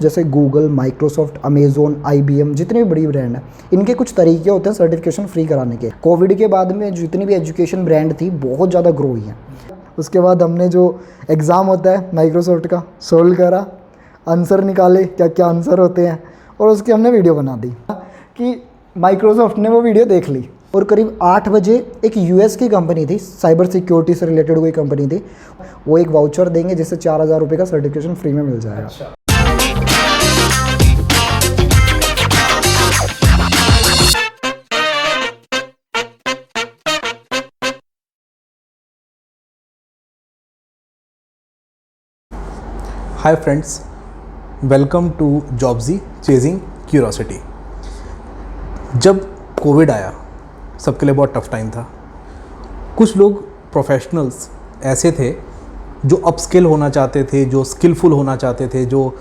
जैसे Google, Microsoft, Amazon, IBM, जितने भी बड़ी ब्रांड हैं, इनके कुछ तरीके होते हैं सर्टिफिकेशन फ्री कराने के। कोविड के बाद में जितनी भी एजुकेशन ब्रांड थी बहुत ज़्यादा ग्रो हुई हैं। उसके बाद हमने जो एग्ज़ाम होता है माइक्रोसॉफ्ट का सोल्व करा, आंसर निकाले क्या क्या आंसर होते हैं, और उसकी हमने वीडियो बना दी कि माइक्रोसॉफ्ट ने वो वीडियो देख ली। और करीब 8 बजे एक US की कंपनी थी, साइबर सिक्योरिटी से रिलेटेड कोई कंपनी थी, वो एक वाउचर देंगे जिससे 4000 रुपये का सर्टिफिकेशन फ्री में मिल जाएगा। अच्छा। हाय friends, welcome to Jobzy chasing curiosity. जब कोविड आया सबके लिए बहुत टफ टाइम था। कुछ लोग प्रोफेशनल्स ऐसे थे जो अपस्किल होना चाहते थे, जो स्किलफुल होना चाहते थे, जो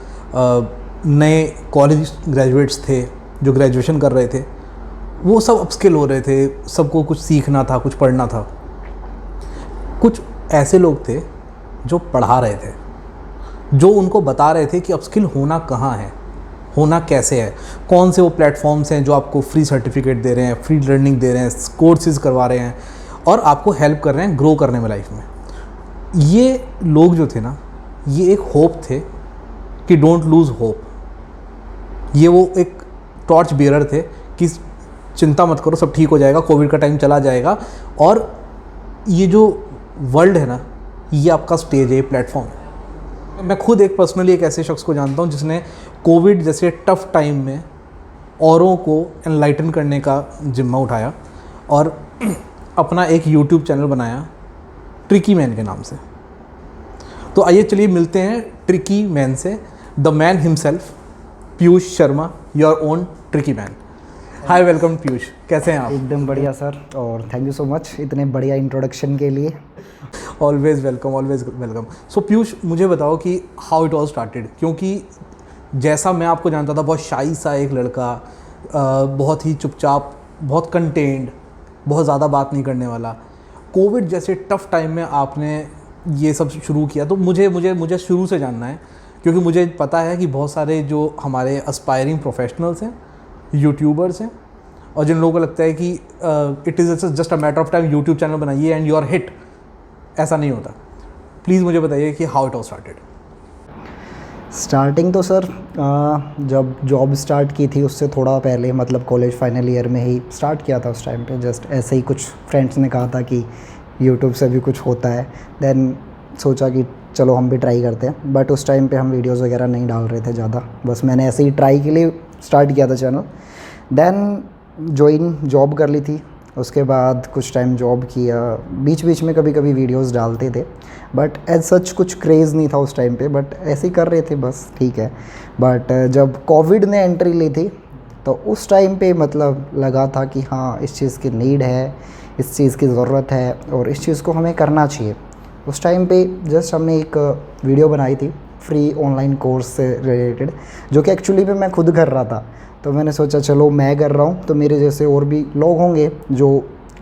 नए कॉलेज ग्रेजुएट्स थे जो ग्रेजुएशन कर रहे थे, वो सब अपस्किल हो रहे थे। सबको कुछ सीखना था, कुछ पढ़ना था। कुछ ऐसे लोग थे जो पढ़ा रहे थे, जो उनको बता रहे थे कि अपस्किल होना कहाँ है, होना कैसे है, कौन से वो प्लेटफॉर्म्स हैं जो आपको फ्री सर्टिफिकेट दे रहे हैं, फ्री लर्निंग दे रहे हैं, कोर्सेज करवा रहे हैं और आपको हेल्प कर रहे हैं ग्रो करने में लाइफ में। ये लोग जो थे ना, ये एक होप थे कि डोंट लूज़ होप। ये वो एक टॉर्च बियरर थे कि चिंता मत करो, सब ठीक हो जाएगा, कोविड का टाइम चला जाएगा। और ये जो वर्ल्ड है ना, ये आपका स्टेज है, ये प्लेटफॉर्म है। मैं खुद एक पर्सनली एक ऐसे शख्स को जानता हूँ जिसने कोविड जैसे टफ़ टाइम में औरों को एनलाइटन करने का जिम्मा उठाया और अपना एक यूट्यूब चैनल बनाया ट्रिकी मैन के नाम से। तो आइए चलिए मिलते हैं ट्रिकी मैन से, the man himself, Piyush Sharma, your own tricky man. Hi, welcome Piyush, कैसे हैं आप? एकदम बढ़िया सर, और थैंक यू सो मच इतने बढ़िया इंट्रोडक्शन के लिए। Always welcome, always welcome. So Piyush, मुझे बताओ कि हाउ इट वॉज स्टार्टेड, क्योंकि जैसा मैं आपको जानता था, बहुत शाई सा एक लड़का, बहुत ही चुपचाप, बहुत कंटेंड, बहुत ज़्यादा बात नहीं करने वाला। कोविड जैसे टफ़ टाइम में आपने ये सब शुरू किया, तो मुझे शुरू से जानना है, क्योंकि मुझे पता है कि बहुत सारे जो हमारे एस्पायरिंग प्रोफेशनल्स हैं, यूट्यूबर्स हैं, और जिन लोगों को लगता है कि it is just a matter of time, YouTube channel बनाइए एंड यू आर हिट, ऐसा नहीं होता। प्लीज़ मुझे बताइए कि how it was started. Starting तो सर जब जॉब स्टार्ट की थी उससे थोड़ा पहले, मतलब कॉलेज फाइनल ईयर में ही स्टार्ट किया था। उस टाइम पे जस्ट ऐसे ही कुछ फ्रेंड्स ने कहा था कि यूट्यूब से भी कुछ होता है, देन सोचा कि चलो हम भी ट्राई करते हैं। बट उस टाइम पे हम वीडियोस वगैरह नहीं डाल रहे थे ज़्यादा, बस मैंने ऐसे ही ट्राई के लिए स्टार्ट किया था चैनल। देन जॉब कर ली थी, उसके बाद कुछ टाइम जॉब किया, बीच बीच में कभी कभी वीडियोस डालते थे, बट एज सच कुछ क्रेज़ नहीं था उस टाइम पे, बट ऐसे ही कर रहे थे बस, ठीक है। बट जब कोविड ने एंट्री ली थी तो उस टाइम पे मतलब लगा था कि हाँ, इस चीज़ की नीड है, इस चीज़ की ज़रूरत है और इस चीज़ को हमें करना चाहिए। उस टाइम पे जस्ट हमने एक वीडियो बनाई थी फ्री ऑनलाइन कोर्स से रिलेटेड, जो कि एक्चुअली पे मैं खुद कर रहा था। तो मैंने सोचा चलो मैं कर रहा हूँ तो मेरे जैसे और भी लोग होंगे जो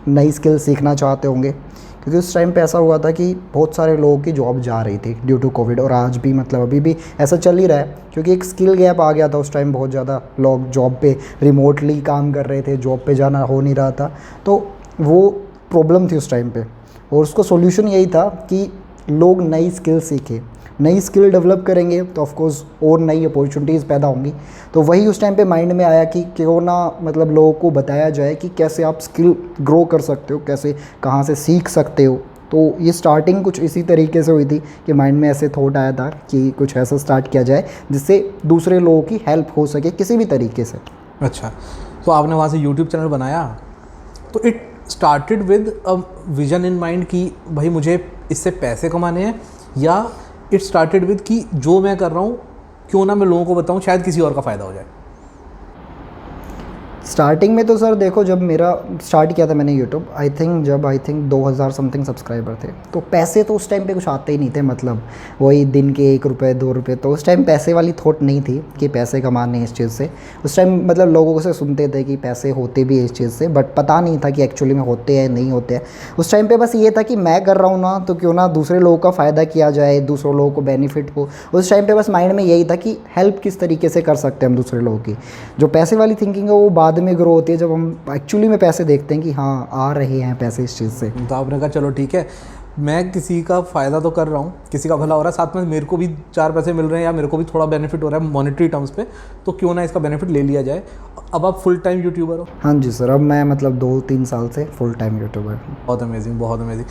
नई स्किल सीखना चाहते होंगे, क्योंकि उस टाइम पे ऐसा हुआ था कि बहुत सारे लोगों की जॉब जा रही थी ड्यू टू कोविड, और आज भी मतलब अभी भी ऐसा चल ही रहा है, क्योंकि एक स्किल गैप आ गया था उस टाइम। बहुत ज़्यादा लोग जॉब पे रिमोटली काम कर रहे थे, जॉब पे जाना हो नहीं रहा था, तो वो प्रॉब्लम थी उस टाइम पे। और उसको सोल्यूशन यही था कि लोग नई स्किल सीखें, नई स्किल डेवलप करेंगे तो ऑफकोर्स और नई अपॉर्चुनिटीज़ पैदा होंगी। तो वही उस टाइम पे माइंड में आया कि क्यों ना मतलब लोगों को बताया जाए कि कैसे आप स्किल ग्रो कर सकते हो, कैसे कहाँ से सीख सकते हो। तो ये स्टार्टिंग कुछ इसी तरीके से हुई थी कि माइंड में ऐसे थॉट आया था कि कुछ ऐसा स्टार्ट किया जाए जिससे दूसरे लोगों की हेल्प हो सके किसी भी तरीके से। अच्छा, तो आपने वहाँ से यूट्यूब चैनल बनाया, तो it started with a vision in mind कि भाई मुझे इससे पैसे कमाने हैं, या इट स्टार्टेड विद कि जो मैं कर रहा हूँ क्यों ना मैं लोगों को बताऊँ, शायद किसी और का फ़ायदा हो जाए? स्टार्टिंग में तो सर देखो, जब मेरा स्टार्ट किया था मैंने YouTube, I think 2000 something subscriber थे, तो पैसे तो उस टाइम पे कुछ आते ही नहीं थे, मतलब वही दिन के 1 रुपये 2 रुपये, तो उस टाइम पैसे वाली थॉट नहीं थी कि पैसे कमाने इस चीज़ से। उस टाइम मतलब लोगों से सुनते थे कि पैसे होते भी इस चीज़ से, बट पता नहीं था कि एक्चुअली में होते हैं नहीं होते हैं। उस टाइम पे बस ये था कि मैं कर रहा हूँ ना, तो क्यों ना दूसरे लोगों का फ़ायदा किया जाए, दूसरे लोगों को बेनिफिट हो। उस टाइम पे बस माइंड में यही था कि हेल्प किस तरीके से कर सकते हैं हम दूसरे लोगों की। जो पैसे वाली थिंकिंग है वो बाद में ग्रो होती है, जब हम एक्चुअली में पैसे देखते हैं कि हाँ आ रहे हैं पैसे इस चीज़ से। तो आपने कहा चलो ठीक है, मैं किसी का फ़ायदा तो कर रहा हूँ, किसी का भला हो रहा है, साथ में मेरे को भी 4 पैसे मिल रहे हैं या मेरे को भी थोड़ा बेनिफिट हो रहा है मॉनेटरी टर्म्स पे, तो क्यों ना इसका बेनिफिट ले लिया जाए। अब आप फुल टाइम यूट्यूबर हो? हाँ जी सर, अब मैं मतलब 2-3 साल से फुल टाइम यूट्यूबर हूँ। बहुत अमेजिंग, बहुत अमेजिंग।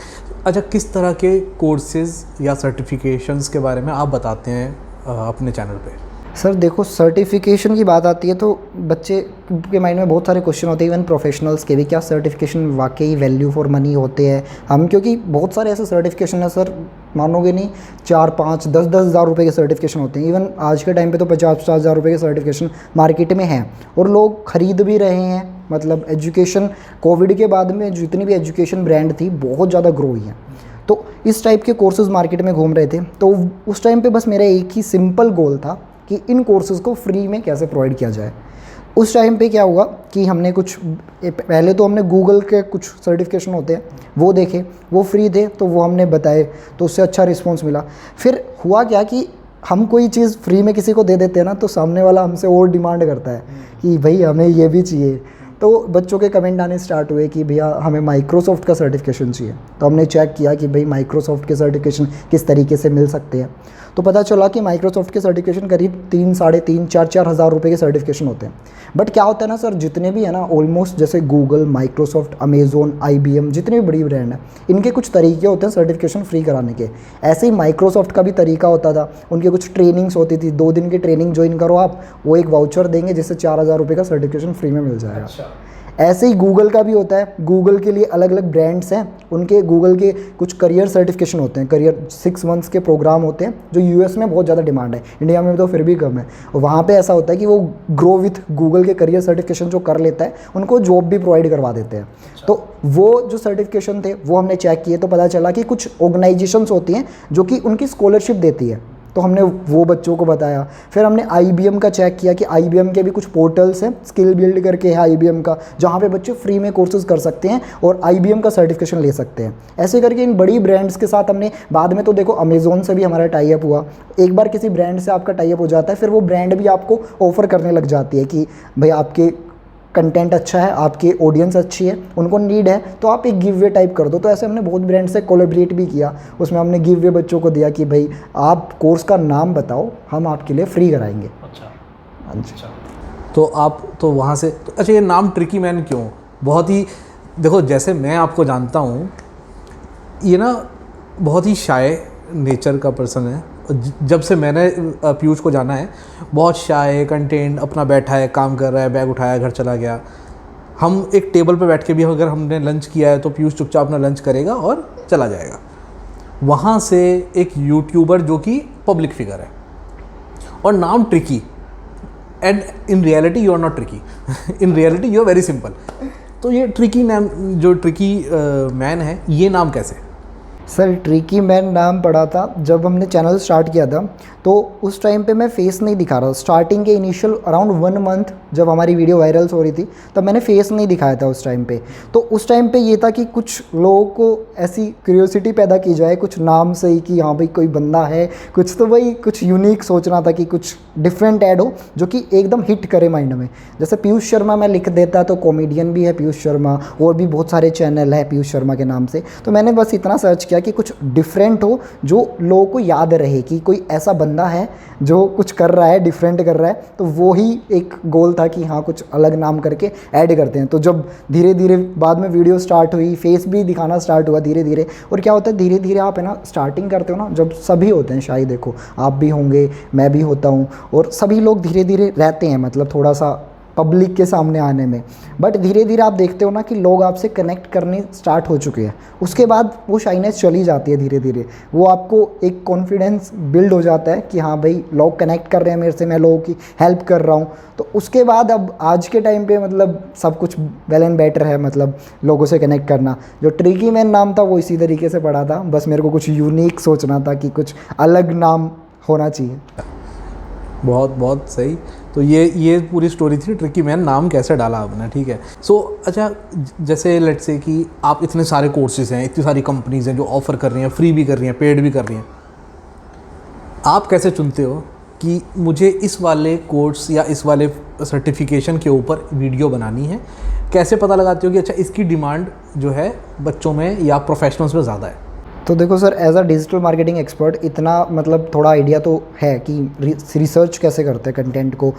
अच्छा, किस तरह के कोर्सेज़ या सर्टिफिकेशंस के बारे में आप बताते हैं अपने चैनल पे? सर देखो, सर्टिफिकेशन की बात आती है तो बच्चे के माइंड में बहुत सारे क्वेश्चन होते हैं, इवन प्रोफेशनल्स के भी, क्या सर्टिफिकेशन वाकई वैल्यू फॉर मनी होते हैं हम, क्योंकि बहुत सारे ऐसे सर्टिफिकेशन है सर, मानोगे नहीं, 4-5-10-10 हज़ार रुपये के सर्टिफिकेशन होते हैं। इवन आज के टाइम पे तो 50-50 हज़ार रुपये के सर्टिफिकेशन मार्केट में हैं और लोग ख़रीद भी रहे हैं। मतलब एजुकेशन, कोविड के बाद में जितनी भी एजुकेशन ब्रांड थी बहुत ज़्यादा ग्रो हुई है, तो इस टाइप के कोर्सेज़ मार्केट में घूम रहे थे। तो उस टाइम पे बस मेरा एक ही सिंपल गोल था कि इन कोर्सेज़ को फ्री में कैसे प्रोवाइड किया जाए। उस टाइम पे क्या हुआ कि हमने कुछ पहले तो हमने गूगल के कुछ सर्टिफिकेशन होते हैं वो देखे, वो फ्री थे तो वो हमने बताए, तो उससे अच्छा रिस्पॉन्स मिला। फिर हुआ क्या कि हम कोई चीज़ फ्री में किसी को दे देते हैं ना, तो सामने वाला हमसे और डिमांड करता है कि भाई हमें ये भी चाहिए। तो बच्चों के कमेंट आने स्टार्ट हुए कि भैया हमें माइक्रोसॉफ्ट का सर्टिफिकेशन चाहिए। तो हमने चेक किया कि भाई माइक्रोसॉफ्ट के सर्टिफिकेशन किस तरीके से मिल सकते हैं, तो पता चला कि माइक्रोसॉफ्ट के सर्टिफिकेशन करीब 3-3.5-4 हज़ार रुपये के सर्टिफिकेशन होते हैं। बट क्या होता है ना सर, जितने भी है ना ऑलमोस्ट, जैसे गूगल, माइक्रोसॉफ्ट, अमेज़ोन, IBM, जितने भी बड़ी ब्रांड है, इनके कुछ तरीके होते हैं सर्टिफिकेशन फ्री कराने के। ऐसे ही माइक्रोसॉफ्ट का भी तरीका होता था, उनके कुछ ट्रेनिंग्स होती थी, 2 दिन की ट्रेनिंग ज्वाइन करो आप, वो एक वाउचर देंगे जिससे 4,000 रुपये का सर्टिफिकेशन फ्री में मिल जाएगा। अच्छा। ऐसे ही गूगल का भी होता है। गूगल के लिए अलग अलग ब्रांड्स हैं, उनके गूगल के कुछ करियर सर्टिफिकेशन होते हैं, करियर 6 मंथ्स के प्रोग्राम होते हैं जो US में बहुत ज़्यादा डिमांड है, इंडिया में तो फिर भी कम है। और वहाँ पे ऐसा होता है कि वो ग्रो विथ गूगल के करियर सर्टिफिकेशन जो कर लेता है उनको जॉब भी प्रोवाइड करवा देते हैं। तो वो जो सर्टिफिकेशन थे वो हमने चेक किए, तो पता चला कि कुछ ऑर्गेनाइजेशंस होती हैं जो कि उनकी स्कॉलरशिप देती है, तो हमने वो बच्चों को बताया। फिर हमने IBM का चेक किया कि IBM के भी कुछ पोर्टल्स हैं, स्किल बिल्ड करके है IBM का, जहाँ पे बच्चे फ्री में कोर्सेज कर सकते हैं और IBM का सर्टिफिकेशन ले सकते हैं। ऐसे करके इन बड़ी ब्रांड्स के साथ हमने, बाद में तो देखो अमेज़ोन से भी हमारा टाई अप हुआ। एक बार किसी ब्रांड से आपका टाई अप हो जाता है, फिर वो ब्रांड भी आपको ऑफर करने लग जाती है कि भाई आपके कंटेंट अच्छा है, आपकी ऑडियंस अच्छी है, उनको नीड है, तो आप एक गिव वे टाइप कर दो। तो ऐसे हमने बहुत ब्रांड से कोलैबोरेट भी किया, उसमें हमने गिव वे बच्चों को दिया कि भाई आप कोर्स का नाम बताओ, हम आपके लिए फ्री कराएंगे। अच्छा। हाँ जी। तो आप तो वहाँ से तो, अच्छा, ये नाम ट्रिकी मैन क्यों? बहुत ही, देखो जैसे मैं आपको जानता हूँ, ये ना बहुत ही शाय नेचर का पर्सन है। जब से मैंने पीयूष को जाना है, बहुत शाय, कंटेंट, अपना बैठा है, काम कर रहा है, बैग उठाया, घर चला गया। हम एक टेबल पे बैठ के भी अगर हमने लंच किया है तो पीयूष चुपचाप अपना लंच करेगा और चला जाएगा। वहाँ से एक यूट्यूबर जो कि पब्लिक फिगर है और नाम tricky, and in reality you are not tricky, in reality you are very simple. तो ये ट्रिकी नाम, जो ट्रिकी मैन है, ये नाम कैसे? सर ट्रिकी मैन नाम पड़ा था जब हमने चैनल स्टार्ट किया था, तो उस टाइम पे मैं फेस नहीं दिखा रहा। स्टार्टिंग के इनिशियल अराउंड 1 मंथ जब हमारी वीडियो वायरल्स हो रही थी, तब मैंने फेस नहीं दिखाया था उस टाइम पे। तो उस टाइम पे ये था कि कुछ लोगों को ऐसी क्यूरियोसिटी पैदा की जाए कुछ नाम से ही, कि हाँ भाई कोई बंदा है कुछ, तो भाई कुछ यूनिक सोचना था कि कुछ डिफरेंट ऐड हो जो कि एकदम हिट करे माइंड में। जैसे पीयूष शर्मा मैं लिख देता तो कॉमेडियन भी है पीयूष शर्मा, और भी बहुत सारे चैनल है पीयूष शर्मा के नाम से। तो मैंने बस इतना सर्च किया कि कुछ डिफरेंट हो जो लोगों को याद रहे कि कोई ऐसा बंदा है जो कुछ कर रहा है, डिफरेंट कर रहा है। तो वो ही एक गोल था कि हाँ कुछ अलग नाम करके ऐड करते हैं। तो जब धीरे धीरे बाद में वीडियो स्टार्ट हुई, फेस भी दिखाना स्टार्ट हुआ धीरे धीरे। और क्या होता है, धीरे धीरे आप है ना स्टार्टिंग करते हो ना, जब सभी होते हैं, शायद देखो आप भी होंगे, मैं भी होता हूँ, और सभी लोग धीरे धीरे रहते हैं, मतलब थोड़ा सा पब्लिक के सामने आने में। बट धीरे धीरे आप देखते हो ना कि लोग आपसे कनेक्ट करने स्टार्ट हो चुके हैं, उसके बाद वो शाइनेस चली जाती है धीरे धीरे। वो आपको एक कॉन्फिडेंस बिल्ड हो जाता है कि हाँ भाई लोग कनेक्ट कर रहे हैं मेरे से, मैं लोगों की हेल्प कर रहा हूँ। तो उसके बाद अब आज के टाइम पे मतलब सब कुछ वेल एंड बेटर है, मतलब लोगों से कनेक्ट करना। जो ट्रिकी मैन नाम था वो इसी तरीके से पड़ा था, बस मेरे को कुछ यूनिक सोचना था कि कुछ अलग नाम होना चाहिए। बहुत बहुत सही। तो ये पूरी स्टोरी थी ट्रिकी मैन, नाम कैसे डाला आपने, ठीक है। सो अच्छा, जैसे लेट्स से कि आप इतने सारे कोर्सेज हैं, इतनी सारी कंपनीज हैं जो ऑफ़र कर रही हैं, फ्री भी कर रही हैं, पेड भी कर रही हैं, आप कैसे चुनते हो कि मुझे इस वाले कोर्स या इस वाले सर्टिफिकेशन के ऊपर वीडियो बनानी है? कैसे पता लगाते हो कि अच्छा इसकी डिमांड जो है बच्चों में या प्रोफेशनल्स में ज़्यादा है? तो देखो sir, as a digital marketing expert इतना मतलब थोड़ा आइडिया तो है कि रिसर्च कैसे करते हैं, कंटेंट को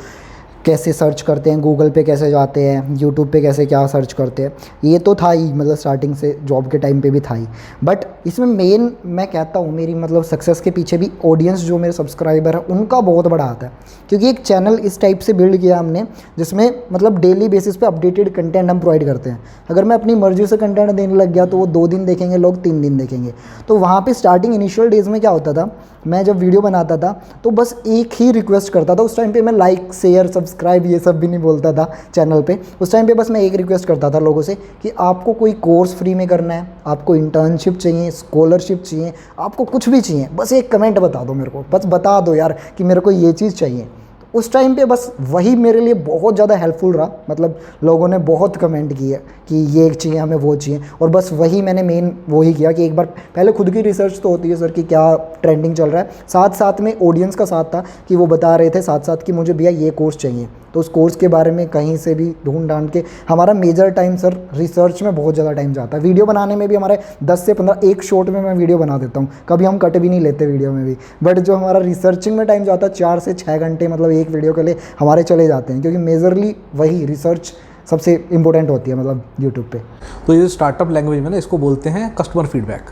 कैसे सर्च करते हैं, गूगल पे कैसे जाते हैं, यूट्यूब पे कैसे क्या सर्च करते हैं, ये तो था ही, मतलब स्टार्टिंग से जॉब के टाइम पे भी था ही। बट इसमें मेन मैं कहता हूँ मेरी मतलब सक्सेस के पीछे भी ऑडियंस, जो मेरे सब्सक्राइबर है उनका बहुत बड़ा हाथ है। क्योंकि एक चैनल इस टाइप से बिल्ड किया हमने जिसमें मतलब डेली बेसिस पे अपडेटेड कंटेंट हम प्रोवाइड करते हैं। अगर मैं अपनी मर्जी से कंटेंट देने लग गया तो वो 2 दिन देखेंगे लोग, 3 दिन देखेंगे। तो वहाँ पे स्टार्टिंग इनिशियल डेज़ में क्या होता था, मैं जब वीडियो बनाता था तो बस एक ही रिक्वेस्ट करता था। उस टाइम पे मैं लाइक शेयर सब्सक्राइब ये सब भी नहीं बोलता था चैनल पे। उस टाइम पे बस मैं एक रिक्वेस्ट करता था लोगों से कि आपको कोई कोर्स फ्री में करना है, आपको इंटर्नशिप चाहिए, स्कॉलरशिप चाहिए, आपको कुछ भी चाहिए, बस एक कमेंट बता दो मेरे को, बस बता दो यार कि मेरे को ये चीज़ चाहिए। उस टाइम पे बस वही मेरे लिए बहुत ज़्यादा हेल्पफुल रहा। मतलब लोगों ने बहुत कमेंट किए कि ये चाहिए हमें, वो चाहिए, और बस वही मैंने मेन वही किया कि एक बार पहले खुद की रिसर्च तो होती है सर कि क्या ट्रेंडिंग चल रहा है, साथ साथ में ऑडियंस का साथ था कि वो बता रहे थे साथ साथ कि मुझे भैया ये कोर्स चाहिए, तो उस कोर्स के बारे में कहीं से भी ढूंढ ढांढ के। हमारा मेजर टाइम सर रिसर्च में बहुत ज़्यादा टाइम जाता है, वीडियो बनाने में भी हमारे 10 से 15 एक शॉट में मैं वीडियो बना देता हूँ, कभी हम कट भी नहीं लेते वीडियो में भी। बट जो हमारा रिसर्चिंग में टाइम जाता है 4 से 6 घंटे मतलब एक वीडियो के लिए हमारे चले जाते हैं, क्योंकि मेजरली वही रिसर्च सबसे इंपॉर्टेंट होती है मतलब यूट्यूब पे। तो ये स्टार्टअप लैंग्वेज में ना इसको बोलते हैं कस्टमर फीडबैक,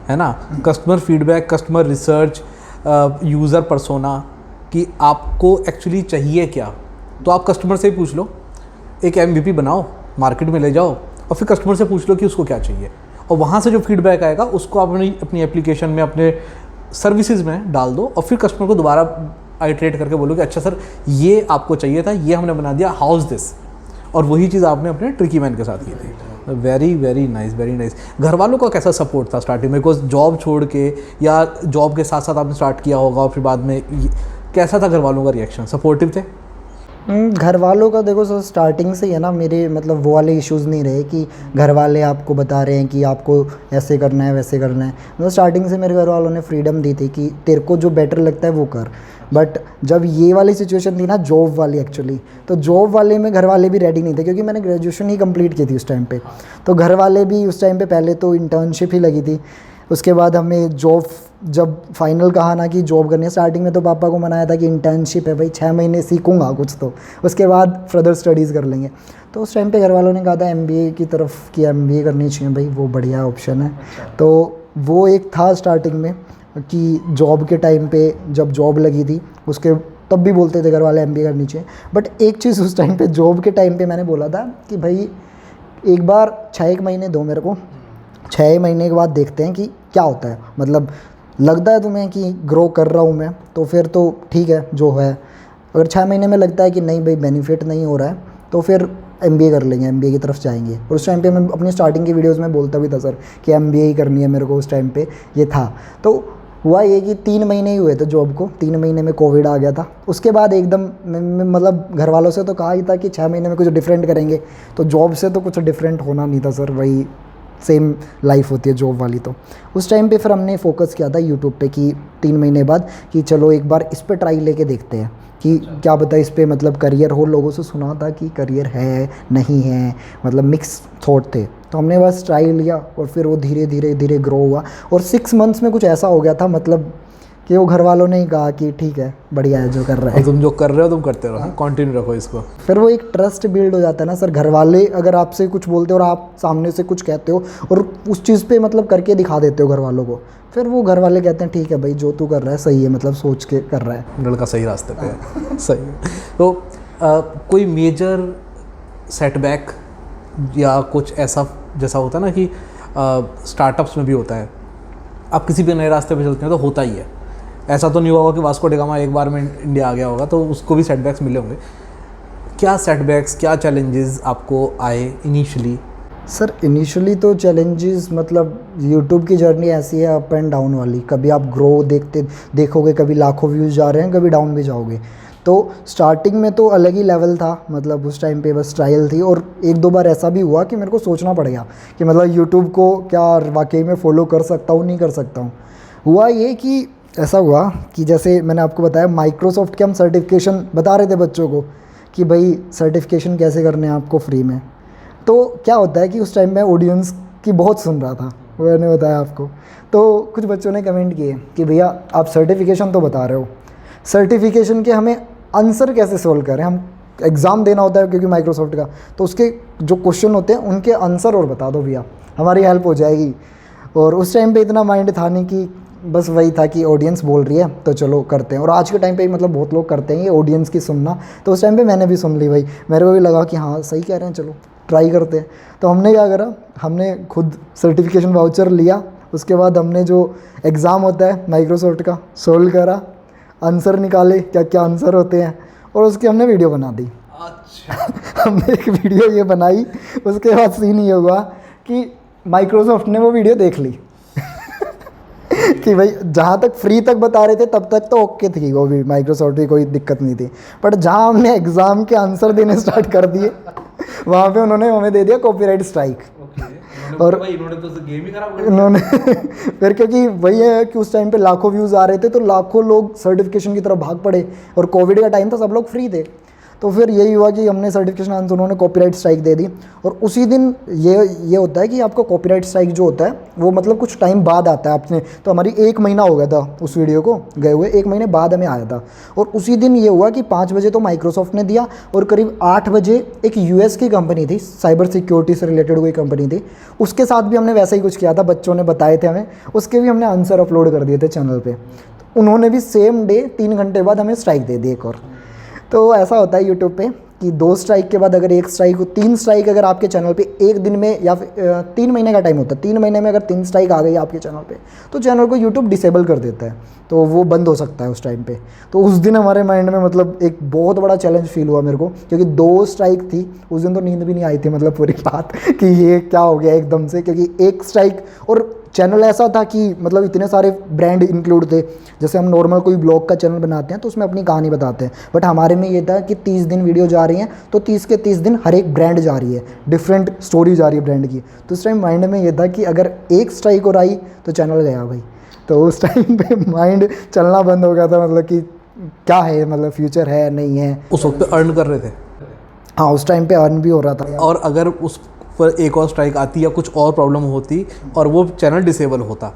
है ना। Customer feedback, customer research, user persona, कि आपको एक्चुअली चाहिए क्या। तो आप कस्टमर से ही पूछ लो, एक MVP बनाओ, मार्केट में ले जाओ, और फिर कस्टमर से पूछ लो कि उसको क्या चाहिए, और वहाँ से जो फीडबैक आएगा उसको आप अपनी एप्लीकेशन में, अपने सर्विसेज में डाल दो, और फिर कस्टमर को दोबारा आइटरेट करके बोलो कि अच्छा सर ये आपको चाहिए था, ये हमने बना दिया, हाउस दिस। और वही चीज़ आपने अपने ट्रिकी मैन के साथ की थी। Very very nice, very nice. घर वालों का कैसा सपोर्ट था स्टार्टिंग में? बिकॉज जॉब छोड़ के या जॉब के साथ साथ आपने स्टार्ट किया होगा, और फिर बाद में कैसा था घर वालों का रिएक्शन? सपोर्टिव थे? घर वालों का देखो सर स्टार्टिंग से ही है ना, मेरे मतलब वो वाले इश्यूज़ नहीं रहे कि घर वाले आपको बता रहे हैं कि आपको ऐसे करना है वैसे करना है। मतलब स्टार्टिंग से मेरे घर वालों ने फ्रीडम दी थी कि तेरे को जो बेटर लगता है वो कर। बट जब ये वाली सिचुएशन थी ना जॉब वाली एक्चुअली, तो जॉब वाले में घर वाले भी रेडी नहीं थे, क्योंकि मैंने ग्रेजुएशन ही कंप्लीट की थी उस टाइम पे। तो घर वाले भी उस टाइम पे पहले तो इंटर्नशिप ही लगी थी, उसके बाद हमें जॉब जब फाइनल कहा ना कि जॉब करनी है, स्टार्टिंग में तो पापा को मनाया था कि इंटर्नशिप है भाई, 6 महीने सीखूंगा कुछ तो उसके बाद फर्दर स्टडीज़ कर लेंगे। तो उस टाइम पे घर वालों ने कहा था MBA की तरफ कि MBA करनी चाहिए भाई, वो बढ़िया ऑप्शन है। तो वो एक था स्टार्टिंग में कि जॉब के टाइम पे जब जॉब लगी थी उसके तब भी बोलते थे घर वाले MBA करनी चाहिए। बट एक चीज़ उस टाइम पे जॉब के टाइम पे मैंने बोला था कि भाई एक बार 6 महीने दो मेरे को, 6 महीने के बाद देखते हैं कि क्या होता है। मतलब लगता है तुम्हें कि ग्रो कर रहा हूँ मैं तो फिर तो ठीक है जो है। अगर 6 महीने में लगता है कि नहीं भाई बेनिफिट नहीं हो रहा है तो फिर MBA कर लेंगे, MBA की तरफ जाएंगे। और उस टाइम पे मैं अपनी स्टार्टिंग की वीडियोस में बोलता भी था सर कि MBA ही करनी है मेरे को, उस टाइम पे ये था। तो हुआ ये कि 3 महीने ही हुए थे जॉब को, 3 महीने में कोविड आ गया था। उसके बाद एकदम मतलब घर वालों से तो कहा ही था कि 6 महीने में कुछ डिफरेंट करेंगे, तो जॉब से तो कुछ डिफरेंट होना नहीं था सर, वही सेम लाइफ होती है जॉब वाली। तो उस टाइम पे फिर हमने फोकस किया था यूट्यूब पे कि 3 महीने बाद कि चलो एक बार इस पे ट्राई लेके देखते हैं कि क्या पता इस पे मतलब करियर हो। लोगों से सुना था कि करियर है नहीं है, मतलब मिक्स थॉट थे। तो हमने बस ट्राई लिया और फिर वो धीरे धीरे धीरे ग्रो हुआ। और 6 मंथ्स में कुछ ऐसा हो गया था मतलब कि वो घर वालों ने ही कहा कि ठीक है बढ़िया है जो कर रहा है, तुम जो कर रहे हो तुम करते रहो, कंटिन्यू रखो इसको। फिर वो एक ट्रस्ट बिल्ड हो जाता है ना सर। घर वाले अगर आपसे कुछ बोलते हो और आप सामने से कुछ कहते हो और उस चीज़ पे मतलब करके दिखा देते हो घर वालों को, फिर वो घर वाले कहते हैं ठीक है भाई जो तू कर रहा है सही है, मतलब सोच के कर रहा है, लड़का सही रास्ते पे है। सही है। तो कोई मेजर सेटबैक या कुछ ऐसा जैसा होता है ना कि स्टार्टअप्स में भी होता है, आप किसी भी नए रास्ते पे चलते हैं तो होता ही है, ऐसा तो नहीं होगा कि वास्को डिगामा एक बार में इंडिया आ गया होगा, तो उसको भी सेटबैक्स मिले होंगे। क्या सेटबैक्स, क्या चैलेंजेस आपको आए इनिशियली? सर इनिशियली तो चैलेंजेस मतलब यूट्यूब की जर्नी ऐसी है अप एंड डाउन वाली, कभी आप ग्रो देखोगे, कभी लाखों व्यूज़ जा रहे हैं, कभी डाउन भी जाओगे। तो स्टार्टिंग में तो अलग ही लेवल था, मतलब उस टाइम पे बस ट्रायल थी, और एक दो बार ऐसा भी हुआ कि मेरे को सोचना पड़ गया कि मतलब यूट्यूब को क्या वाकई में फॉलो कर सकता हूँ, नहीं कर सकता हूँ। हुआ ये कि ऐसा हुआ कि जैसे मैंने आपको बताया माइक्रोसॉफ्ट के हम सर्टिफिकेशन बता रहे थे बच्चों को कि भाई सर्टिफिकेशन कैसे करने हैं आपको फ्री में। तो क्या होता है कि उस टाइम मैं ऑडियंस की बहुत सुन रहा था, वो मैंने बताया आपको। तो कुछ बच्चों ने कमेंट किए कि भैया आप सर्टिफिकेशन तो बता रहे हो, सर्टिफिकेशन के हमें आंसर कैसे सोल्व करें, हम एग्ज़ाम देना होता है क्योंकि माइक्रोसॉफ्ट का, तो उसके जो क्वेश्चन होते हैं उनके आंसर और बता दो भैया, हमारी हेल्प हो जाएगी। और उस टाइम पे इतना माइंड था नहीं, कि बस वही था कि ऑडियंस बोल रही है तो चलो करते हैं। और आज के टाइम पे मतलब बहुत लोग करते हैं ये ऑडियंस की सुनना, तो उस टाइम पे मैंने भी सुन ली भाई, मेरे को भी लगा कि हाँ सही कह रहे हैं, चलो ट्राई करते हैं। तो हमने क्या करा, हमने खुद सर्टिफिकेशन वाउचर लिया, उसके बाद हमने जो एग्ज़ाम होता है माइक्रोसॉफ्ट का सोल्व करा, आंसर निकाले क्या क्या आंसर होते हैं, और उसकी हमने वीडियो बना दी। अच्छा। हमने एक वीडियो ये बनाई, उसके बाद सीन ये हुआ कि माइक्रोसॉफ्ट ने वो वीडियो देख ली कि भाई जहाँ तक फ्री तक बता रहे थे तब तक तो ओके थी वो भी, माइक्रोसॉफ्ट की कोई दिक्कत नहीं थी, बट जहाँ हमने एग्ज़ाम के आंसर देने स्टार्ट कर दिए वहाँ पे उन्होंने हमें दे दिया कॉपीराइट स्ट्राइक। और इन्होंने तो गेम ही खराब कर उन्होंने फिर क्योंकि वही है कि उस टाइम पे लाखों व्यूज़ आ रहे थे, तो लाखों लोग सर्टिफिकेशन की तरफ भाग पड़े, और कोविड का टाइम था, सब लोग फ्री थे। तो फिर यही हुआ कि हमने सर्टिफिकेशन आंसर, उन्होंने कॉपीराइट स्ट्राइक दे दी। और उसी दिन ये होता है कि आपका कॉपीराइट स्ट्राइक जो होता है वो मतलब कुछ टाइम बाद आता है। आपने तो हमारी 1 महीना हो गया था उस वीडियो को गए हुए, 1 महीने बाद हमें आया था। और उसी दिन ये हुआ कि 5 बजे तो माइक्रोसॉफ्ट ने दिया, और करीब 8 बजे एक यूएस की कंपनी थी, साइबर सिक्योरिटी से रिलेटेड कोई कंपनी थी, उसके साथ भी हमने वैसा ही कुछ किया था, बच्चों ने बताए थे हमें, उसके भी हमने आंसर अपलोड कर दिए थे चैनल पर। उन्होंने भी सेम डे 3 घंटे बाद हमें स्ट्राइक दे दी एक और। तो ऐसा होता है यूट्यूब पे कि 2 स्ट्राइक के बाद अगर 1 स्ट्राइक हो, 3 स्ट्राइक अगर आपके चैनल पे एक दिन में, या फिर 3 महीने का टाइम होता है, 3 महीने में अगर 3 स्ट्राइक आ गई आपके चैनल पे, तो चैनल को यूट्यूब डिसेबल कर देता है, तो वो बंद हो सकता है उस टाइम पे। तो उस दिन हमारे माइंड में मतलब एक बहुत बड़ा चैलेंज फील हुआ मेरे को, क्योंकि 2 स्ट्राइक थी उस दिन, तो नींद भी नहीं आई थी मतलब पूरी रात कि ये क्या हो गया एकदम से, क्योंकि 1 स्ट्राइक। और चैनल ऐसा था कि मतलब इतने सारे ब्रांड इंक्लूड थे, जैसे हम नॉर्मल कोई ब्लॉग का चैनल बनाते हैं तो उसमें अपनी कहानी बताते हैं, बट हमारे में ये था कि 30 दिन वीडियो जा रही हैं, तो 30 के 30 दिन हर एक ब्रांड जा रही है, डिफरेंट स्टोरी जा रही है ब्रांड की। तो उस टाइम माइंड में ये था कि अगर 1 स्ट्राइक और आई तो चैनल गया भाई। तो उस टाइम पे माइंड चलना बंद हो गया था, मतलब कि क्या है, मतलब फ्यूचर है नहीं है। उस वक्त अर्न कर रहे थे? हाँ उस टाइम पे अर्न भी हो रहा था। और अगर उस पर एक और स्ट्राइक आती या कुछ और प्रॉब्लम होती और वो चैनल डिसेबल होता,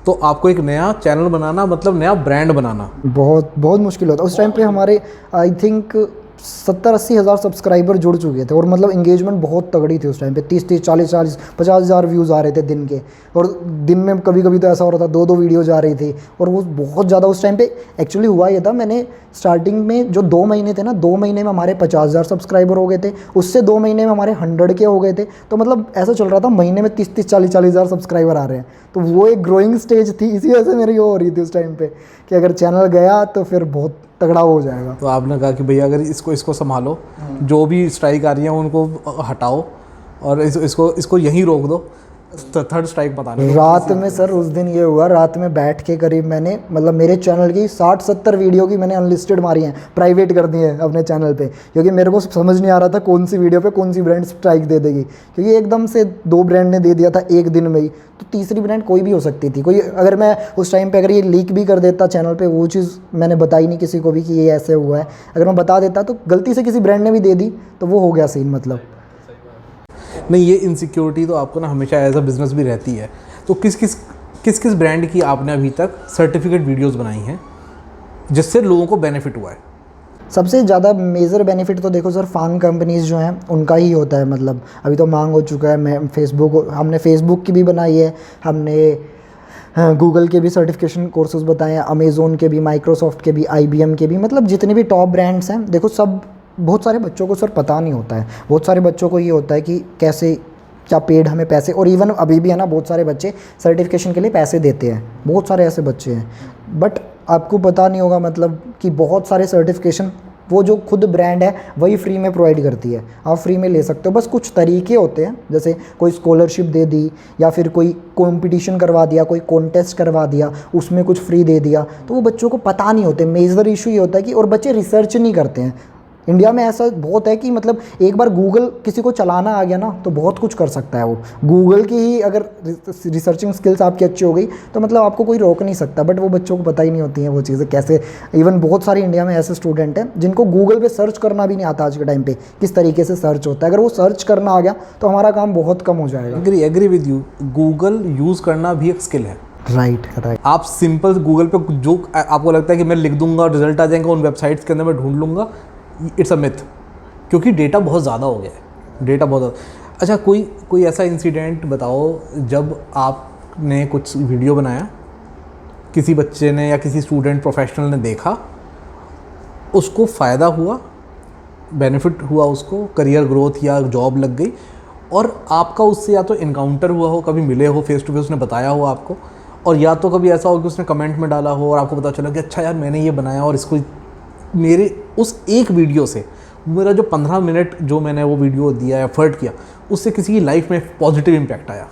तो आपको एक नया चैनल बनाना, मतलब नया ब्रांड बनाना बहुत बहुत मुश्किल होता। उस टाइम पे हमारे आई थिंक 70-80 हज़ार सब्सक्राइबर जुड़ चुके थे, और मतलब इंगेजमेंट बहुत तगड़ी थी उस टाइम पे, 30-30 40-40 50 हज़ार व्यूज़ आ रहे थे दिन के। और दिन में कभी कभी तो ऐसा हो रहा था 2-2 वीडियो जा रही थी, और वो बहुत ज़्यादा उस टाइम पे। एक्चुअली हुआ ये था, मैंने स्टार्टिंग में जो 2 महीने थे ना, 2 महीने में हमारे 50 हज़ार सब्सक्राइबर हो गए थे, उससे 2 महीने में हमारे 100 के हो गए थे। तो मतलब ऐसा चल रहा था, महीने में 30-30 40-40 हज़ार सब्सक्राइबर आ रहे हैं। तो वो एक ग्रोइंग स्टेज थी, इसी वजह से मेरी वो हो रही थी उस टाइम पे कि अगर चैनल गया तो फिर बहुत तगड़ा हो जाएगा। तो आपने कहा कि भैया अगर इसको संभालो, जो भी स्ट्राइक आ रही है उनको हटाओ, और इसको यहीं रोक दो, थर्ड स्ट्राइक बताने रात में सर उस दिन ये हुआ, रात में बैठ के करीब मैंने मतलब मेरे चैनल की 60-70 वीडियो की मैंने अनलिस्टेड मारी हैं, प्राइवेट कर दी है अपने चैनल पे, क्योंकि मेरे को समझ नहीं आ रहा था कौन सी वीडियो पे कौन सी ब्रांड स्ट्राइक दे देगी, क्योंकि एकदम से 2 ब्रांड ने दे दिया था एक दिन में ही, तो तीसरी ब्रांड कोई भी हो सकती थी। कोई अगर मैं उस टाइम पे अगर ये लीक भी कर देता चैनल पे, वो चीज़ मैंने बताई नहीं किसी को भी कि ये ऐसे हुआ है, अगर मैं बता देता तो गलती से किसी ब्रांड ने भी दे दी तो वो हो गया सीन। मतलब नहीं, ये इनसिक्योरिटी तो आपको ना हमेशा एज अ बिज़नेस भी रहती है। तो किस किस ब्रांड की आपने अभी तक सर्टिफिकेट वीडियोस बनाई हैं जिससे लोगों को बेनिफिट हुआ है? सबसे ज़्यादा मेजर बेनिफिट तो देखो सर, फांग कंपनीज़ जो हैं उनका ही होता है। मतलब अभी तो मांग हो चुका है, मैं हमने फेसबुक की भी बनाई है, हमने गूगल के भी सर्टिफिकेशन कोर्सेज बताए हैं, अमेज़ोन के भी, माइक्रोसॉफ्ट के भी, IBM के भी, मतलब जितने भी टॉप ब्रांड्स हैं देखो सब बहुत सारे बच्चों को सर पता नहीं होता है। बहुत सारे बच्चों को ये होता है कि कैसे क्या पेड हमें पैसे, और इवन अभी भी है ना बहुत सारे बच्चे सर्टिफिकेशन के लिए पैसे देते हैं, बहुत सारे ऐसे बच्चे हैं। बट आपको पता नहीं होगा मतलब कि बहुत सारे सर्टिफिकेशन वो जो खुद ब्रांड है वही फ्री में प्रोवाइड करती है, आप फ्री में ले सकते हो। बस कुछ तरीके होते हैं, जैसे कोई स्कॉलरशिप दे दी या फिर कोई कंपटीशन करवा दिया, कोई कॉन्टेस्ट करवा दिया, उसमें कुछ फ्री दे दिया, तो वो बच्चों को पता नहीं होते। मेजर इशू ये होता है कि और बच्चे रिसर्च नहीं करते हैं। इंडिया में ऐसा बहुत है कि मतलब एक बार गूगल किसी को चलाना आ गया ना तो बहुत कुछ कर सकता है वो। गूगल की ही अगर रिसर्चिंग स्किल्स आपकी अच्छी हो गई तो मतलब आपको कोई रोक नहीं सकता। बट वो बच्चों को पता ही नहीं होती हैं वो चीज़ें कैसे। इवन बहुत सारे इंडिया में ऐसे स्टूडेंट हैं जिनको गूगल पे सर्च करना भी नहीं आता आज के टाइम पे, किस तरीके से सर्च होता है। अगर वो सर्च करना आ गया तो हमारा काम बहुत कम हो जाएगा। Agree with you, Google use करना भी एक स्किल है। राइट। आप सिंपल गूगल पे जो आपको लगता है कि मैं लिख दूंगा और रिजल्ट आ जाएंगे, उन वेबसाइट्स के अंदर मैं ढूंढ लूँगा, इट्स अ मिथ, क्योंकि डेटा बहुत ज़्यादा हो गया है, डेटा बहुत ज़्यादा। अच्छा, कोई ऐसा इंसिडेंट बताओ जब आपने कुछ वीडियो बनाया, किसी बच्चे ने या किसी स्टूडेंट प्रोफेशनल ने देखा, उसको फ़ायदा हुआ, बेनिफिट हुआ, उसको करियर ग्रोथ या जॉब लग गई, और आपका उससे या तो इनकाउंटर हुआ हो, कभी मिले हो फेस टू फेस, उसने बताया हो आपको, और या तो कभी ऐसा हो कि उसने कमेंट में डाला हो और आपको पता चला कि अच्छा यार मैंने ये बनाया और इसको मेरे उस एक वीडियो से मेरा जो 15 मिनट जो मैंने वो वीडियो दिया, एफर्ट किया, उससे किसी की लाइफ में पॉजिटिव इम्पैक्ट आया?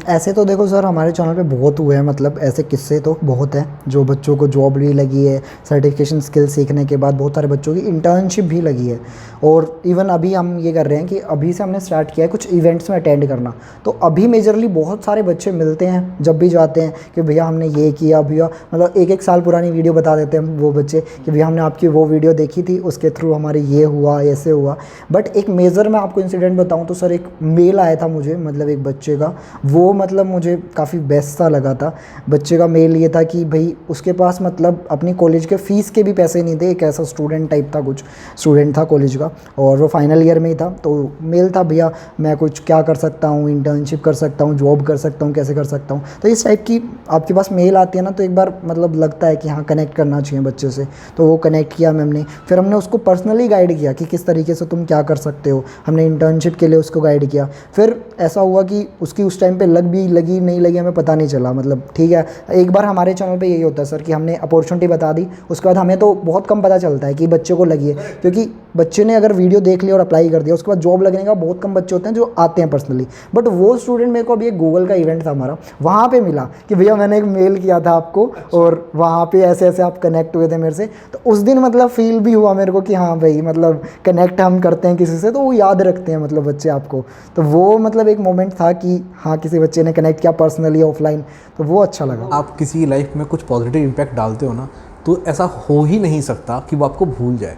ऐसे तो देखो सर हमारे चैनल पे बहुत हुए हैं, मतलब ऐसे किस्से तो बहुत हैं जो बच्चों को जॉब भी लगी है, सर्टिफिकेशन स्किल सीखने के बाद बहुत सारे बच्चों की इंटर्नशिप भी लगी है। और इवन अभी हम ये कर रहे हैं कि अभी से हमने स्टार्ट किया है कुछ इवेंट्स में अटेंड करना। तो अभी मेजरली बहुत सारे बच्चे मिलते हैं जब भी जाते हैं कि भैया हमने ये किया, भैया मतलब एक साल पुरानी वीडियो बता देते हैं वो बच्चे कि भैया हमने आपकी वो वीडियो देखी थी, उसके थ्रू हमारे ये हुआ, ऐसे हुआ। बट एक मेजर मैं आपको इंसिडेंट बताऊँ तो सर एक मेल आया था मुझे, मतलब एक बच्चे का, वो मतलब मुझे काफ़ी बेस्ट सा लगा था। बच्चे का मेल ये था कि भाई उसके पास मतलब अपनी कॉलेज के फ़ीस के भी पैसे नहीं थे, एक ऐसा स्टूडेंट टाइप था, कुछ स्टूडेंट था कॉलेज का और वो फाइनल ईयर में ही था। तो मेल था भैया मैं कुछ क्या कर सकता हूँ, इंटर्नशिप कर सकता हूँ, जॉब कर सकता हूँ, कैसे कर सकता हूँ। तो इस टाइप की आपके पास मेल आती है ना तो एक बार मतलब लगता है कि हाँ कनेक्ट करना चाहिए बच्चे से। तो वो कनेक्ट किया मैम ने, फिर हमने उसको पर्सनली गाइड किया कि किस तरीके से तुम क्या कर सकते हो। हमने इंटर्नशिप के लिए उसको गाइड किया। फिर ऐसा हुआ कि उसकी उस टाइम पे लगी नहीं लगी हमें पता नहीं चला, मतलब ठीक है। एक बार हमारे चैनल पे यही होता है सर कि हमने अपॉर्चुनिटी बता दी, उसके बाद हमें तो बहुत कम पता चलता है कि बच्चे को लगी है, क्योंकि बच्चे ने अगर वीडियो देख लिया और अप्लाई कर दिया उसके बाद जॉब लगने का बहुत कम बच्चे होते हैं जो आते हैं पर्सनली। बट वो स्टूडेंट मेरे को अभी एक गूगल का इवेंट था हमारा, वहाँ पे मिला कि भैया मैंने एक मेल किया था आपको और वहाँ पे ऐसे ऐसे आप कनेक्ट हुए थे मेरे से। तो उस दिन मतलब फील भी हुआ मेरे को कि हाँ भाई मतलब कनेक्ट हम करते हैं किसी से तो वो याद रखते हैं मतलब बच्चे आपको। तो वो मतलब एक मोमेंट था कि हाँ किसी बच्चे ने कनेक्ट किया पर्सनली ऑफलाइन, तो वो अच्छा लगा। आप किसी लाइफ में कुछ पॉजिटिव इम्पैक्ट डालते हो ना तो ऐसा हो ही नहीं सकता कि वो आपको भूल जाए,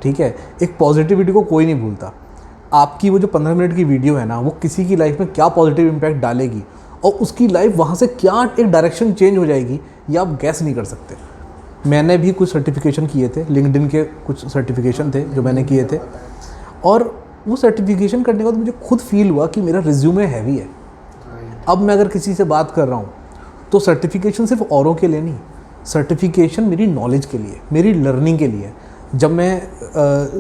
ठीक है। एक पॉजिटिविटी को कोई नहीं भूलता। आपकी वो जो 15 मिनट की वीडियो है ना वो किसी की लाइफ में क्या पॉजिटिव इम्पैक्ट डालेगी और उसकी लाइफ वहाँ से क्या एक डायरेक्शन चेंज हो जाएगी ये आप गैस नहीं कर सकते। मैंने भी कुछ सर्टिफिकेशन किए थे, लिंक्डइन के कुछ सर्टिफिकेशन थे जो मैंने किए थे, और वो सर्टिफिकेशन करने के बाद मुझे खुद फील हुआ कि मेरा रिज्यूमे हैवी है। अब मैं अगर किसी से बात कर रहा हूँ तो सर्टिफिकेशन सिर्फ औरों के लिए नहीं, सर्टिफिकेशन मेरी नॉलेज के लिए, मेरी लर्निंग के लिए। जब मैं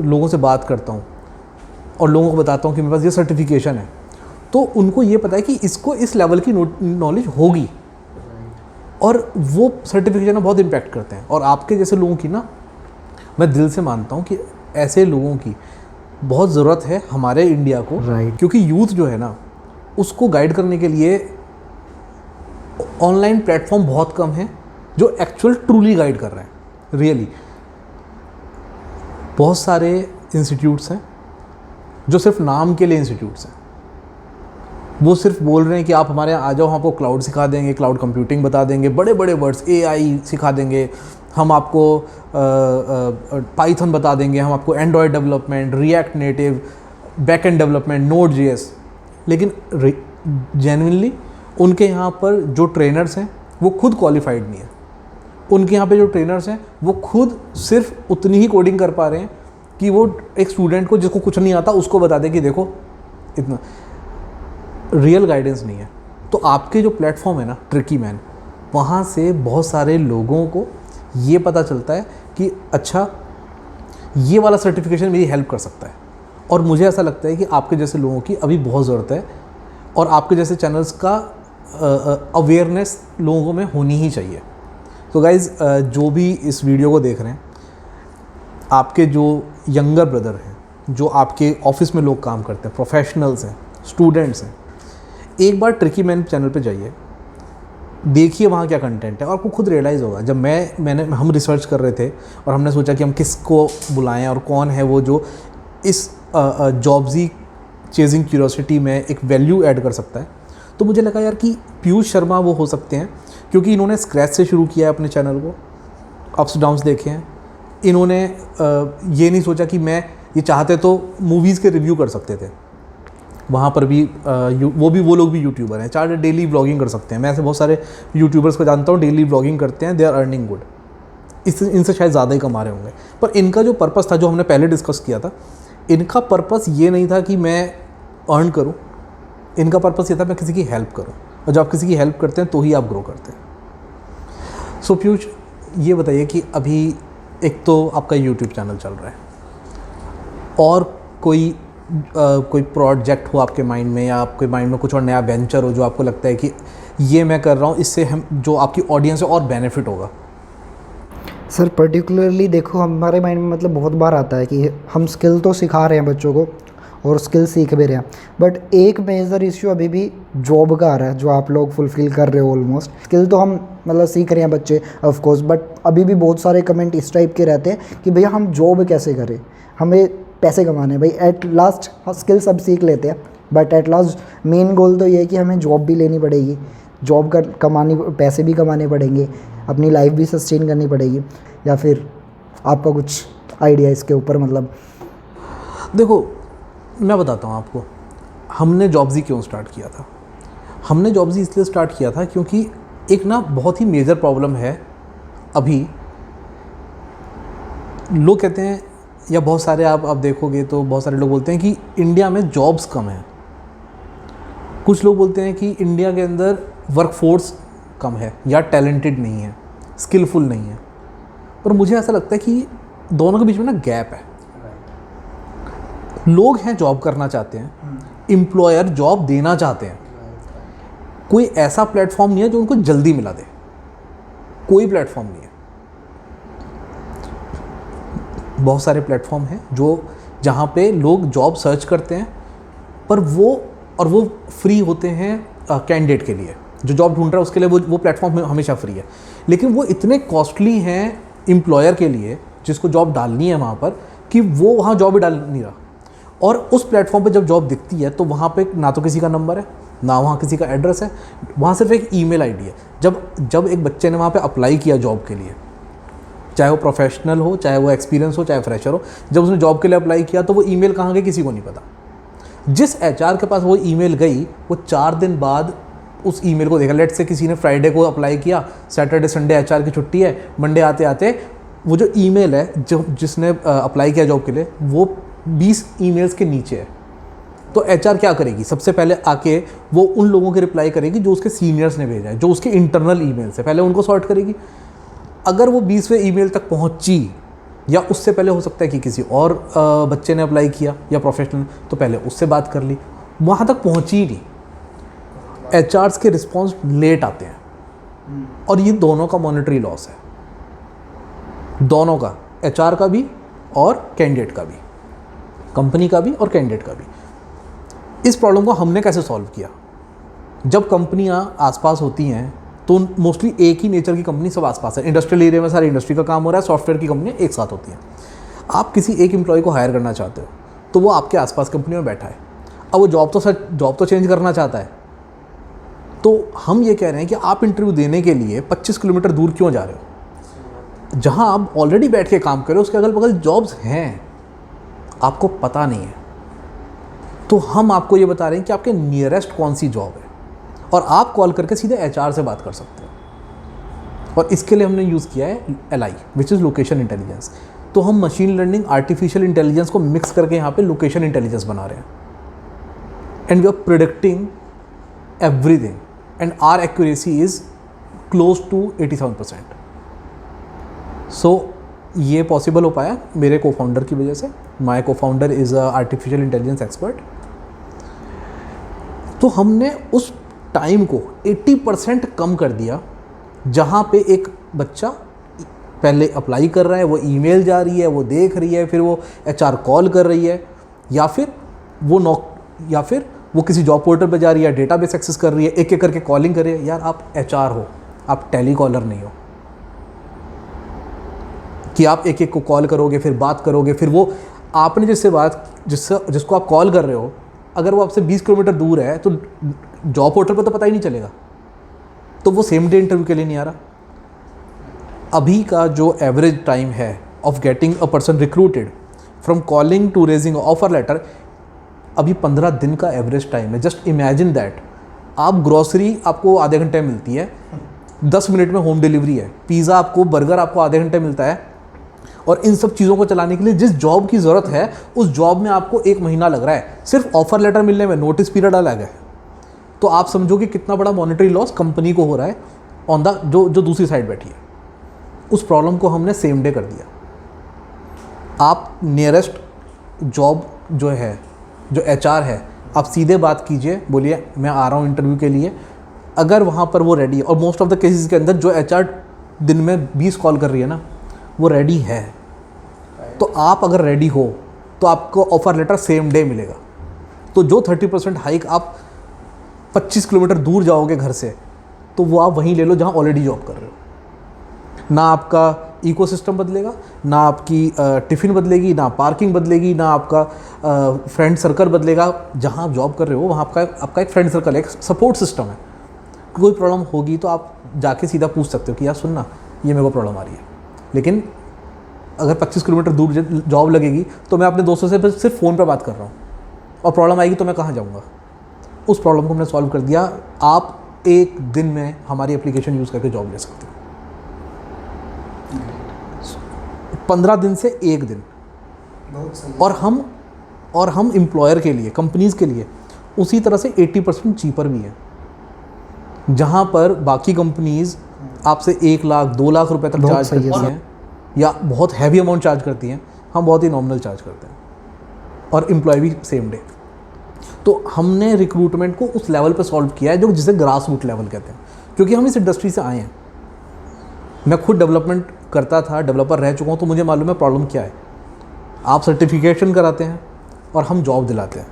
लोगों से बात करता हूँ और लोगों को बताता हूँ कि मेरे पास ये सर्टिफिकेशन है तो उनको ये पता है कि इसको इस लेवल की नॉलेज होगी, और वो सर्टिफिकेशन बहुत इम्पैक्ट करते हैं। और आपके जैसे लोगों की ना मैं दिल से मानता हूँ कि ऐसे लोगों की बहुत ज़रूरत है हमारे इंडिया को, क्योंकि यूथ जो है ना उसको गाइड करने के लिए ऑनलाइन प्लेटफॉर्म बहुत कम है जो एक्चुअल ट्रूली गाइड कर रहे हैं रियली। बहुत सारे इंस्टीट्यूट्स हैं जो सिर्फ नाम के लिए इंस्टीट्यूट्स हैं, वो सिर्फ बोल रहे हैं कि आप हमारे यहाँ आ जाओ, हम आपको क्लाउड सिखा देंगे, क्लाउड कंप्यूटिंग बता देंगे, बड़े बड़े वर्ड्स AI सिखा देंगे, हम आपको पाइथन बता देंगे, हम आपको Android development, react native, backend development, Node.js। लेकिन जेन्युइनली उनके यहाँ पर जो ट्रेनर्स हैं वो खुद क्वालिफाइड नहीं है। उनके यहाँ पे जो ट्रेनर्स हैं वो खुद सिर्फ उतनी ही कोडिंग कर पा रहे हैं कि वो एक स्टूडेंट को जिसको कुछ नहीं आता उसको बता दें कि देखो इतना। रियल गाइडेंस नहीं है। तो आपके जो प्लेटफॉर्म है ना ट्रिकी मैन, वहाँ से बहुत सारे लोगों को ये पता चलता है कि अच्छा ये वाला सर्टिफिकेशन मेरी हेल्प कर सकता है। और मुझे ऐसा लगता है कि आपके जैसे लोगों की अभी बहुत ज़रूरत है, और आपके जैसे चैनल्स का अवेयरनेस लोगों में होनी ही चाहिए। तो गाइज़, जो भी इस वीडियो को देख रहे हैं, आपके जो यंगर ब्रदर हैं, जो आपके ऑफिस में लोग काम करते हैं, प्रोफेशनल्स हैं, स्टूडेंट्स हैं, एक बार ट्रिकी मैन चैनल पे जाइए, देखिए वहाँ क्या कंटेंट है, और आपको खुद रियलाइज़ होगा। जब हम रिसर्च कर रहे थे और हमने सोचा कि हम किसको बुलाएं और कौन है वो जो इस जॉब्जी चेजिंग क्यूरियोसिटी में एक वैल्यू ऐड कर सकता है, तो मुझे लगा यार कि पीयूष शर्मा वो हो सकते हैं, क्योंकि इन्होंने स्क्रैच से शुरू किया है अपने चैनल को, अप्स डाउन्स देखे हैं। इन्होंने ये नहीं सोचा कि मैं ये चाहते तो मूवीज़ के रिव्यू कर सकते थे, वहाँ पर भी वो लोग भी यूट्यूबर हैं, चाहे डेली व्लॉगिंग कर सकते हैं। मैं ऐसे बहुत सारे यूट्यूबर्स को जानता हूँ, डेली व्लॉगिंग करते हैं, दे आर अर्निंग गुड, इनसे शायद ज़्यादा ही कमा रहे होंगे। पर इनका जो पर्पस था, जो हमने पहले डिस्कस किया था, इनका पर्पस ये नहीं था कि मैं अर्न करूँ, इनका पर्पस ये था मैं किसी की हेल्प करूँ, और जब आप किसी की हेल्प करते हैं तो ही आप ग्रो करते हैं। सो पीयूष, ये बताइए कि अभी एक तो आपका यूट्यूब चैनल चल रहा है, और कोई प्रोजेक्ट हो आपके माइंड में, या आपके माइंड में कुछ और नया वेंचर हो जो आपको लगता है कि ये मैं कर रहा हूँ, इससे हम जो आपकी ऑडियंस है और बेनिफिट होगा? सर पर्टिकुलरली देखो, हमारे माइंड में मतलब बहुत बार आता है कि हम स्किल तो सिखा रहे हैं बच्चों को और स्किल सीख भी रहे हैं, बट एक मेजर इश्यू अभी भी जॉब का आ रहा है, जो आप लोग फुलफ़िल कर रहे हो ऑलमोस्ट। स्किल तो हम मतलब सीख रहे हैं बच्चे ऑफ कोर्स, बट अभी भी बहुत सारे कमेंट इस टाइप के रहते हैं कि भैया हम जॉब कैसे करें, हमें पैसे कमाने हैं। भाई एट लास्ट स्किल सब सीख लेते हैं, but at last main goal तो ये है कि हमें जॉब भी लेनी पड़ेगी, जॉब कर कमानी, पैसे भी कमाने पड़ेंगे, अपनी लाइफ भी सस्टेन करनी पड़ेगी। या फिर आपका कुछ आइडिया इसके ऊपर? मतलब देखो, मैं बताता हूँ आपको, हमने जॉब्जी क्यों स्टार्ट किया था। हमने जॉब्जी इसलिए स्टार्ट किया था क्योंकि एक ना बहुत ही मेजर प्रॉब्लम है अभी। लोग कहते हैं, या बहुत सारे आप देखोगे तो बहुत सारे लोग बोलते हैं कि इंडिया में जॉब्स कम है। कुछ लोग बोलते हैं कि इंडिया के अंदर वर्कफोर्स कम है, या टैलेंटेड नहीं है, स्किलफुल नहीं है। पर मुझे ऐसा लगता है कि दोनों के बीच में ना गैप है। लोग हैं, जॉब करना चाहते हैं, एम्प्लॉयर जॉब देना चाहते हैं, कोई ऐसा प्लेटफॉर्म नहीं है जो उनको जल्दी मिला दे, कोई प्लेटफॉर्म नहीं है। बहुत सारे प्लेटफॉर्म हैं जो जहाँ पे लोग जॉब सर्च करते हैं, पर वो फ्री होते हैं कैंडिडेट के लिए। जो जॉब ढूंढ रहा है उसके लिए वो प्लेटफॉर्म हमेशा फ्री है, लेकिन वो इतने कॉस्टली हैं एम्प्लॉयर के लिए जिसको जॉब डालनी है वहाँ पर, कि वो वहाँ जॉब ही डाल नहीं रहा। और उस प्लेटफॉर्म पे जब जॉब दिखती है तो वहाँ पे ना तो किसी का नंबर है, ना वहाँ किसी का एड्रेस है, वहाँ सिर्फ एक ईमेल आईडी है। जब एक बच्चे ने वहाँ पे अप्लाई किया जॉब के लिए, चाहे वो प्रोफेशनल हो, चाहे वो एक्सपीरियंस हो, चाहे फ्रेशर हो, जब उसने जॉब के लिए अप्लाई किया तो वो ईमेल कहाँ गई किसी को नहीं पता। जिस एचआर के पास वो ईमेल गई, वो 4 दिन बाद उस ईमेल को देखा। लेट से किसी ने फ्राइडे को अप्लाई किया, सैटरडे संडे एचआर की छुट्टी है, मंडे आते आते वो जो ईमेल है जिसने अप्लाई किया जॉब के लिए, वो 20 ईमेल्स के नीचे है। तो एचआर क्या करेगी? सबसे पहले आके वो उन लोगों के रिप्लाई करेगी जो उसके सीनियर्स ने भेजा है, जो उसके इंटरनल ईमेल से, पहले उनको सॉर्ट करेगी। अगर वो 20वें ईमेल तक पहुंची, या उससे पहले हो सकता है कि किसी और बच्चे ने अप्लाई किया या प्रोफेशनल, तो पहले उससे बात कर ली, वहाँ तक पहुँची ही नहीं। एचआर्स के रिस्पॉन्स लेट आते हैं, और ये दोनों का मॉनेटरी लॉस है, दोनों का, एचआर का भी और कैंडिडेट का भी, कंपनी का भी और कैंडिडेट का भी। इस प्रॉब्लम को हमने कैसे सॉल्व किया? जब कंपनियां आसपास होती हैं तो मोस्टली एक ही नेचर की कंपनी सब आसपास है। इंडस्ट्रियल एरिया में सारी इंडस्ट्री का काम हो रहा है, सॉफ्टवेयर की कंपनियां एक साथ होती हैं। आप किसी एक एम्प्लॉय को हायर करना चाहते हो तो वो आपके आसपास कंपनी में बैठा है, अब वो जॉब तो चेंज करना चाहता है। तो हम ये कह रहे हैं कि आप इंटरव्यू देने के लिए 25 किलोमीटर दूर क्यों जा रहे हो? जहाँ आप ऑलरेडी बैठ के काम कर रहे हो उसके अगल बगल जॉब्स हैं, आपको पता नहीं है। तो हम आपको ये बता रहे हैं कि आपके नियरेस्ट कौन सी जॉब है, और आप कॉल करके सीधे एचआर से बात कर सकते हो। और इसके लिए हमने यूज़ किया है LI, which is location intelligence. तो हम मशीन लर्निंग, आर्टिफिशियल इंटेलिजेंस को मिक्स करके यहाँ पे लोकेशन इंटेलिजेंस बना रहे हैं, and we are predicting everything, and our accuracy is close to 87%. So ये पॉसिबल हो पाया मेरे को फाउंडर की वजह से। माय को founder is a artificial intelligence expert. तो हमने उस टाइम को 80% कम कर दिया, जहाँ पे एक बच्चा पहले अप्लाई कर रहा है, वो ईमेल जा रही है, वो देख रही है, फिर वो एचआर कॉल कर रही है, या फिर वो किसी जॉब पोर्टल पे जा रही है, डेटाबेस एक्सेस कर रही है, एक एक करके कॉलिंग कर रही है। यार आप एचआर हो, आप टेलीकॉलर नहीं हो कि आप एक एक को कॉल करोगे, फिर बात करोगे, फिर वो आपने जिसको आप कॉल कर रहे हो, अगर वो आपसे 20 किलोमीटर दूर है तो जॉब पोर्टल पे तो पता ही नहीं चलेगा, तो वो सेम डे इंटरव्यू के लिए नहीं आ रहा। अभी का जो एवरेज टाइम है of getting a person recruited from calling to raising offer letter, अभी 15 दिन का एवरेज टाइम है। Just imagine that. आप ग्रॉसरी आपको आधे घंटे में मिलती है, 10 मिनट में होम डिलीवरी है, पिज़्ज़ा आपको, बर्गर आपको आधे घंटे मिलता है, और इन सब चीज़ों को चलाने के लिए जिस जॉब की ज़रूरत है उस जॉब में आपको 1 महीना लग रहा है, सिर्फ ऑफर लेटर मिलने में, नोटिस पीरियड अलग है। तो आप समझो कि कितना बड़ा मॉनेटरी लॉस कंपनी को हो रहा है ऑन द जो दूसरी साइड बैठी है। उस प्रॉब्लम को हमने सेम डे कर दिया। आप नियरेस्ट जॉब जो है, जो एचआर है, आप सीधे बात कीजिए, बोलिए मैं आ रहा हूँ इंटरव्यू के लिए। अगर वहाँ पर वो रेडी है, और मोस्ट ऑफ द केसेस के अंदर जो एचआर दिन में 20 कॉल कर रही है ना, वो रेडी है, तो आप अगर रेडी हो तो आपको ऑफर लेटर सेम डे मिलेगा। तो जो 30% हाइक आप 25 किलोमीटर दूर जाओगे घर से, तो वो आप वहीं ले लो जहाँ ऑलरेडी जॉब कर रहे हो। ना आपका इकोसिस्टम बदलेगा, ना आपकी टिफ़िन बदलेगी, ना पार्किंग बदलेगी, ना आपका फ्रेंड सर्कल बदलेगा। जहाँ आप जॉब कर रहे हो वहाँ आपका एक फ्रेंड सर्कल है, एक सपोर्ट सिस्टम है। कोई प्रॉब्लम होगी तो आप जाके सीधा पूछ सकते हो कि यार सुनना, ये मेरे को प्रॉब्लम आ रही है। लेकिन अगर 25 किलोमीटर दूर जॉब लगेगी तो मैं अपने दोस्तों से सिर्फ फ़ोन पर बात कर रहा हूँ, और प्रॉब्लम आएगी तो मैं कहाँ जाऊँगा। उस प्रॉब्लम को हमने सॉल्व कर दिया। आप एक दिन में हमारी एप्लीकेशन यूज़ करके जॉब ले सकते हो, 15 दिन से 1 दिन। बहुत सही। और हम एम्प्लॉयर के लिए, कंपनीज़ के लिए उसी तरह से 80% चीपर भी है। जहाँ पर बाकी कंपनीज़ आपसे 1 लाख 2 लाख रुपए तक चार्ज करती हैं, या बहुत हैवी अमाउंट चार्ज करती हैं, हम बहुत ही नॉमिनल चार्ज करते हैं, और एम्प्लॉय भी सेम डे। तो हमने रिक्रूटमेंट को उस लेवल पे सॉल्व किया है, जो जिसे ग्रास रूट लेवल कहते हैं, क्योंकि हम इस इंडस्ट्री से आए हैं। मैं खुद डेवलपमेंट करता था, डेवलपर रह चुका हूँ, तो मुझे मालूम है प्रॉब्लम क्या है। आप सर्टिफिकेशन कराते हैं और हम जॉब दिलाते हैं।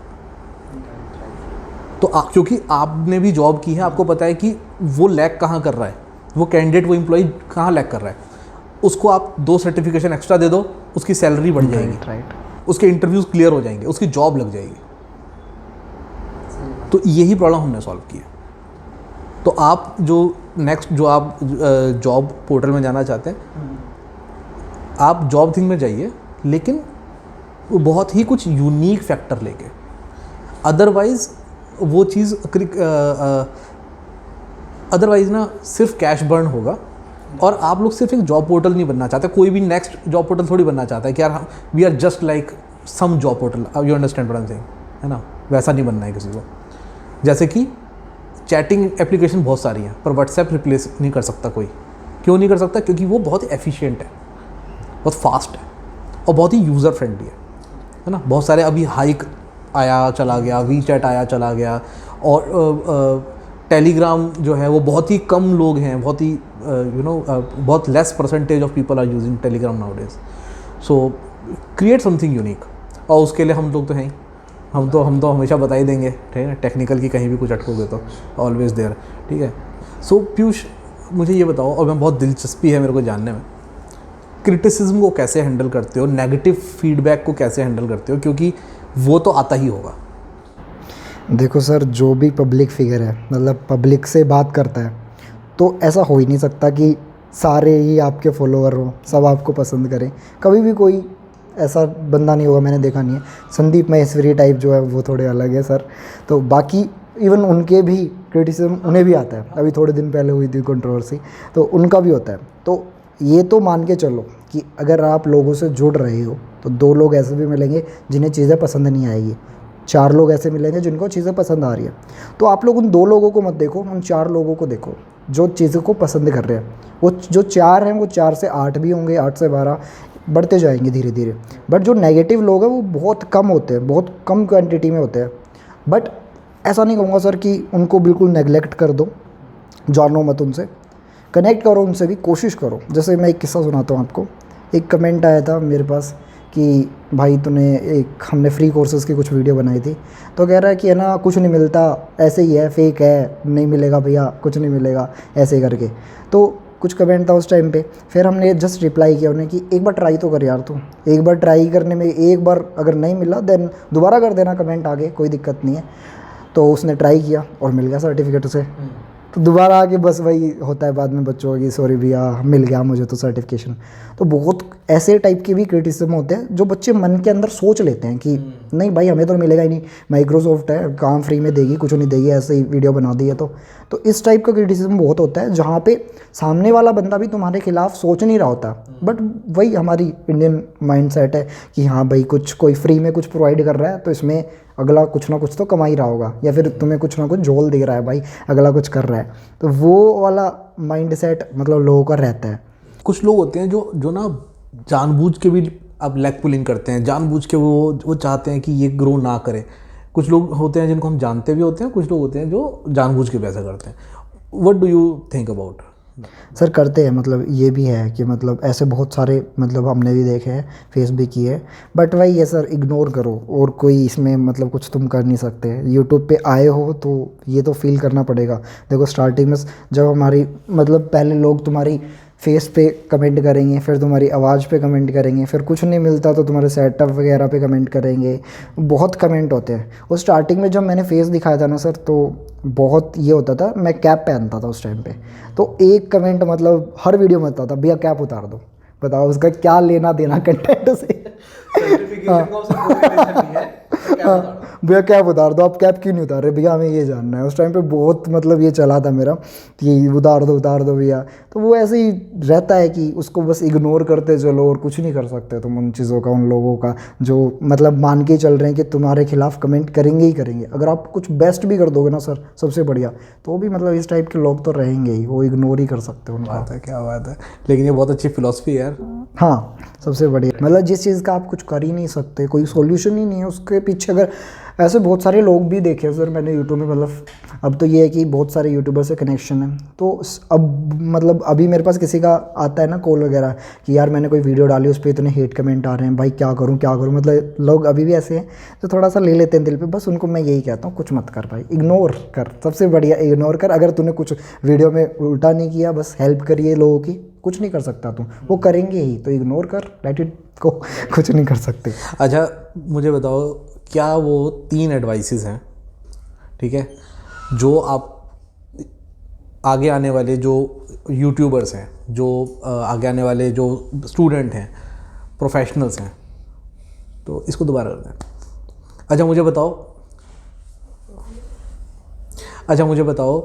तो क्योंकि आपने भी जॉब की है, आपको पता है कि वो लैग कहाँ कर रहा है, वो कैंडिडेट, वो एम्प्लॉय कहाँ लैग कर रहा है। उसको आप 2 सर्टिफिकेशन एक्स्ट्रा दे दो, उसकी सैलरी बढ़ जाएगी, उसके इंटरव्यूज़ क्लियर हो जाएंगे, उसकी जॉब लग जाएगी। तो यही प्रॉब्लम हमने सॉल्व की है। तो आप जो आप जॉब पोर्टल में जाना चाहते हैं, आप जॉब थिंग में जाइए, लेकिन वो बहुत ही कुछ यूनिक फैक्टर लेके। अदरवाइज़ वो चीज़ अदरवाइज़ ना सिर्फ कैश बर्न होगा। और आप लोग सिर्फ एक जॉब पोर्टल नहीं बनना चाहते, कोई भी नेक्स्ट जॉब पोर्टल थोड़ी बनना चाहता है कि यार we are just like some job portal, you understand what I am saying, है ना। वैसा नहीं बनना है किसी को। जैसे कि चैटिंग एप्लीकेशन बहुत सारी हैं, पर व्हाट्सएप रिप्लेस नहीं कर सकता कोई। क्यों नहीं कर सकता? क्योंकि वो बहुत एफिशिएंट है, बहुत फास्ट है, और बहुत ही यूज़र फ्रेंडली है ना। बहुत सारे अभी हाइक आया चला गया, वी चैट आया चला गया, और टेलीग्राम जो है वो बहुत ही कम लोग हैं, बहुत ही बहुत less percentage of people are using Telegram nowadays. So create something unique, और उसके लिए हम लोग तो हैं ही, हम तो हमेशा बता ही देंगे, ठीक है। टेक्निकल की कहीं भी कुछ अटकोगे तो ऑलवेज देयर, ठीक है। सो पीयूष, मुझे ये बताओ, और मैं बहुत दिलचस्पी है मेरे को जानने में, क्रिटिसिज्म को कैसे हैंडल करते हो, नेगेटिव फीडबैक को कैसे हैंडल करते हो, क्योंकि वो तो आता ही होगा। देखो सर, जो भी पब्लिक फिगर है, मतलब पब्लिक से बात करता है, तो ऐसा हो ही नहीं सकता कि सारे ही आपके फॉलोअर हो, सब आपको पसंद करें। कभी भी कोई ऐसा बंदा नहीं होगा, मैंने देखा नहीं है। संदीप महेश्वरी टाइप जो है वो थोड़े अलग है सर। तो बाकी इवन उनके भी क्रिटिसिज्म उन्हें भी आता है। अभी थोड़े दिन पहले हुई थी कंट्रोवर्सी, तो उनका भी होता है। तो ये तो मान के चलो कि अगर आप लोगों से जुड़ रहे हो तो 2 लोग ऐसे भी मिलेंगे जिन्हें चीज़ें पसंद नहीं आएगी, 4 लोग ऐसे मिलेंगे जिनको चीज़ें पसंद आ रही है। तो आप लोग उन 2 लोगों को मत देखो, उन 4 लोगों को देखो जो चीज़ों को पसंद कर रहे हैं। वो जो 4 हैं वो 4 से 8 भी होंगे, 8 से 12, बढ़ते जाएंगे धीरे धीरे। बट जो नेगेटिव लोग हैं वो बहुत कम होते हैं, बहुत कम क्वांटिटी में होते हैं। बट ऐसा नहीं कहूँगा सर कि उनको बिल्कुल नेगलेक्ट कर दो, जानो मत उनसे, कनेक्ट करो उनसे भी, कोशिश करो। जैसे मैं एक किस्सा सुनाता हूँ आपको। एक कमेंट आया था मेरे पास कि भाई हमने फ्री कोर्सेज़ की कुछ वीडियो बनाई थी, तो कह रहा है कि है ना कुछ नहीं मिलता, ऐसे ही है, फेक है, नहीं मिलेगा भैया, कुछ नहीं मिलेगा, ऐसे करके। तो कुछ कमेंट था उस टाइम पे। फिर हमने जस्ट रिप्लाई किया उन्हें कि एक बार ट्राई तो कर यार तू, एक बार ट्राई करने में एक बार अगर नहीं मिला देन दोबारा कर देना कमेंट आगे, कोई दिक्कत नहीं है। तो उसने ट्राई किया और मिल गया सर्टिफिकेट उसे। तो दोबारा आके बस वही होता है बाद में बच्चों की, सॉरी भैया मिल गया मुझे तो सर्टिफिकेशन। तो बहुत ऐसे टाइप के भी क्रिटिसिज्म होते हैं जो बच्चे मन के अंदर सोच लेते हैं कि नहीं भाई हमें तो मिलेगा ही नहीं, माइक्रोसॉफ्ट है, काम फ्री में देगी, कुछ नहीं देगी, ऐसे ही वीडियो बना दी है। तो इस टाइप का क्रिटिसिज्म बहुत होता है जहाँ पे सामने वाला बंदा भी तुम्हारे खिलाफ सोच नहीं रहा होता। बट वही हमारी इंडियन माइंडसेट है कि हाँ भाई कुछ कोई फ्री में कुछ प्रोवाइड कर रहा है तो इसमें अगला कुछ ना कुछ तो कमा ही रहा होगा, या फिर तुम्हें कुछ ना कुछ झोल दे रहा है भाई, अगला कुछ कर रहा है। तो वो वाला माइंडसेट मतलब लोगों का रहता है। कुछ लोग होते हैं जो ना जानबूझ के भी अब लेग पुलिंग करते हैं, जानबूझ के वो चाहते हैं कि ये ग्रो ना करे। कुछ लोग होते हैं जिनको हम जानते भी होते हैं, कुछ लोग होते हैं जो जानबूझ के वैसा करते हैं। What do you think about? Sir करते हैं, मतलब ये भी है कि मतलब ऐसे बहुत सारे मतलब हमने भी देखे हैं, फेस भी किए हैं। बट वही है सर, इग्नोर करो, और कोई इसमें मतलब कुछ तुम कर नहीं सकते। यूट्यूब पे आए हो तो ये तो फील करना पड़ेगा। देखो स्टार्टिंग में जब हमारी मतलब पहले लोग तुम्हारी फेस पे कमेंट करेंगे, फिर तुम्हारी आवाज़ पे कमेंट करेंगे, फिर कुछ नहीं मिलता तो तुम्हारे सेटअप वगैरह पे कमेंट करेंगे, बहुत कमेंट होते हैं। और स्टार्टिंग में जब मैंने फेस दिखाया था ना सर, तो बहुत ये होता था, मैं कैप पहनता था उस टाइम पे, तो एक कमेंट मतलब हर वीडियो में आता था भैया कैप उतार दो। बताओ उसका क्या लेना देना कंटेंट से। हाँ भैया कैप उतार दो, आप कैप क्यों नहीं उतार रहे भैया, हमें ये जानना है। उस टाइम पे बहुत मतलब ये चला था मेरा कि उतार दो भैया। तो वो ऐसे ही रहता है कि उसको बस इग्नोर करते चलो, और कुछ नहीं कर सकते तुम उन चीज़ों का, उन लोगों का जो मतलब मान के चल रहे हैं कि तुम्हारे खिलाफ कमेंट करेंगे ही करेंगे। अगर आप कुछ बेस्ट भी कर दोगे ना सर, सबसे बढ़िया, तो भी मतलब इस टाइप के लोग तो रहेंगे ही, वो इग्नोर ही कर सकते हो उनको। बात है, क्या बात है। लेकिन ये बहुत अच्छी फिलॉसफी है यार। हाँ सबसे बढ़िया, मतलब जिस चीज़ का आप कुछ कर ही नहीं सकते, कोई सॉल्यूशन ही नहीं है उसके पीछे। अगर ऐसे बहुत सारे लोग भी देखे सर मैंने यूट्यूब में, मतलब अब तो ये है कि बहुत सारे यूट्यूबर से कनेक्शन है। तो अब मतलब अभी मेरे पास किसी का आता है ना कॉल वगैरह कि यार मैंने कोई वीडियो डाली, उस पर इतने हेट कमेंट आ रहे हैं, भाई क्या करूँ, मतलब लोग अभी भी ऐसे हैं तो थोड़ा सा ले लेते हैं दिल पे। बस उनको मैं यही कहता हूँ कुछ मत कर भाई, इग्नोर कर, सबसे बढ़िया इग्नोर कर। अगर तूने कुछ वीडियो में उल्टा नहीं किया, बस हेल्प करिए लोगों की, कुछ नहीं कर सकता तू, वो करेंगे ही, तो इग्नोर कर, लेट इट को, कुछ नहीं कर सकते। अच्छा मुझे बताओ, क्या वो 3 एडवाइसेस हैं, ठीक है, जो आप आगे आने वाले जो यूट्यूबर्स हैं, जो आगे आने वाले जो स्टूडेंट हैं, प्रोफेशनल्स हैं, तो इसको दोबारा कर दें। अच्छा मुझे बताओ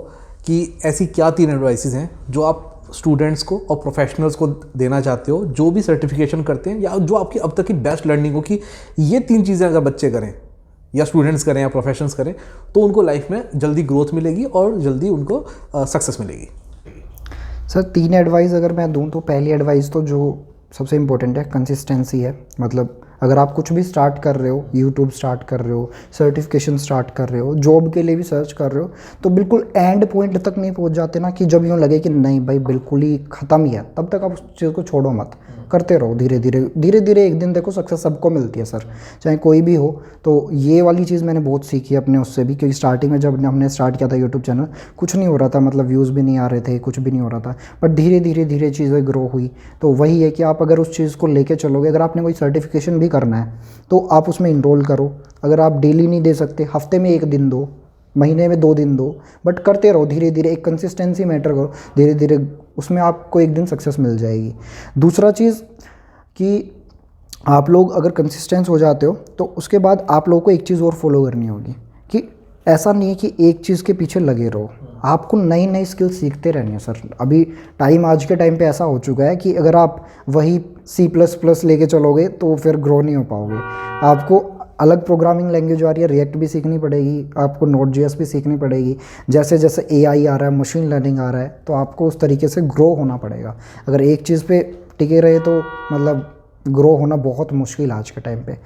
कि ऐसी क्या 3 एडवाइसेस हैं जो आप स्टूडेंट्स को और प्रोफेशनल्स को देना चाहते हो, जो भी सर्टिफिकेशन करते हैं, या जो आपकी अब तक की बेस्ट लर्निंग हो कि ये 3 चीज़ें अगर बच्चे करें या स्टूडेंट्स करें या प्रोफेशनल्स करें तो उनको लाइफ में जल्दी ग्रोथ मिलेगी और जल्दी उनको सक्सेस मिलेगी। सर 3 एडवाइस अगर मैं दूं तो पहली एडवाइस तो जो सबसे इम्पोर्टेंट है, कंसिस्टेंसी है। मतलब अगर आप कुछ भी स्टार्ट कर रहे हो, यूट्यूब स्टार्ट कर रहे हो, सर्टिफिकेशन स्टार्ट कर रहे हो, जॉब के लिए भी सर्च कर रहे हो, तो बिल्कुल एंड पॉइंट तक नहीं पहुंच जाते ना कि जब यूँ लगे कि नहीं भाई बिल्कुल ही ख़त्म ही है, तब तक आप उस चीज़ को छोड़ो मत, करते रहो धीरे धीरे। एक दिन देखो सक्सेस सबको मिलती है सर, चाहे कोई भी हो। तो ये वाली चीज़ मैंने बहुत सीखी अपने उससे भी, क्योंकि स्टार्टिंग में जब हमने स्टार्ट किया था यूट्यूब चैनल, कुछ नहीं हो रहा था, मतलब व्यूज़ भी नहीं आ रहे थे, कुछ भी नहीं हो रहा था। बट धीरे धीरे चीज़ें ग्रो हुई। तो वही है कि आप अगर उस चीज़ को लेके चलोगे, अगर आपने कोई सर्टिफिकेशन भी करना है तो आप उसमें इनरोल करो। अगर आप डेली नहीं दे सकते, हफ्ते में 1 दिन दो, महीने में 2 दिन दो, बट करते रहो धीरे धीरे। एक कंसिस्टेंसी मैटर करो, धीरे धीरे उसमें आपको एक दिन सक्सेस मिल जाएगी। दूसरा चीज़ कि आप लोग अगर कंसिस्टेंस हो जाते हो तो उसके बाद आप लोगों को एक चीज़ और फॉलो करनी होगी कि ऐसा नहीं है कि एक चीज़ के पीछे लगे रहो, आपको नई नई स्किल सीखते रहनी है सर। अभी आज के टाइम पे ऐसा हो चुका है कि अगर आप वही C++ लेके चलोगे तो फिर ग्रो नहीं हो पाओगे। आपको अलग प्रोग्रामिंग लैंग्वेज आ रही है, रिएक्ट भी सीखनी पड़ेगी, आपको Node.js भी सीखनी पड़ेगी। जैसे जैसे AI आ रहा है, मशीन लर्निंग आ रहा है, तो आपको उस तरीके से ग्रो होना पड़ेगा। अगर एक चीज़ पे टिके रहे तो मतलब ग्रो होना बहुत मुश्किल आज के टाइम पे।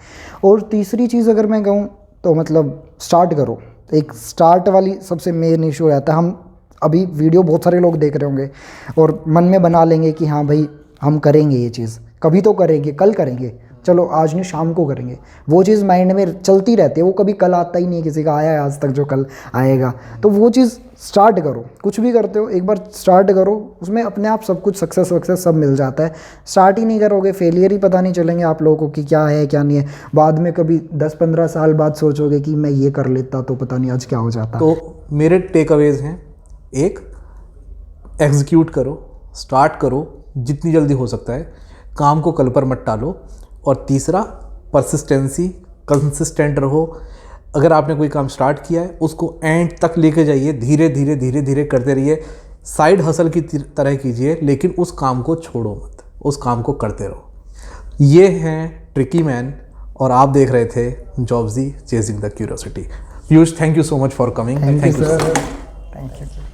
और तीसरी चीज़ अगर मैं कहूँ तो मतलब स्टार्ट करो। एक स्टार्ट वाली सबसे मेन इशू रहता है। हम अभी वीडियो बहुत सारे लोग देख रहे होंगे और मन में बना लेंगे कि हाँ भाई हम करेंगे ये चीज़, कभी तो करेंगे, कल करेंगे, चलो आज नहीं शाम को करेंगे। वो चीज़ माइंड में चलती रहती है, वो कभी कल आता ही नहीं है किसी का, आया है आज तक जो कल आएगा। तो वो चीज़ स्टार्ट करो, कुछ भी करते हो एक बार स्टार्ट करो, उसमें अपने आप सब कुछ सक्सेस सब मिल जाता है। स्टार्ट ही नहीं करोगे, फेलियर ही पता नहीं चलेंगे आप लोगों को कि क्या है क्या नहीं है। बाद में कभी 10-15 साल बाद सोचोगे कि मैं ये कर लेता तो पता नहीं आज क्या हो जाता। तो मेरे टेक अवेज हैं, एक, एग्जीक्यूट करो, स्टार्ट करो जितनी जल्दी हो सकता है, काम को कल पर मत टालो। और तीसरा, परसिस्टेंसी, कंसिस्टेंट रहो। अगर आपने कोई काम स्टार्ट किया है उसको एंड तक लेके जाइए, धीरे धीरे धीरे धीरे करते रहिए, साइड हसल की तरह कीजिए, लेकिन उस काम को छोड़ो मत, उस काम को करते रहो। ये हैं ट्रिकी मैन और आप देख रहे थे Jobzy chasing the curiosity. Piyush, thank you so much for coming. Thank you sir, thank you.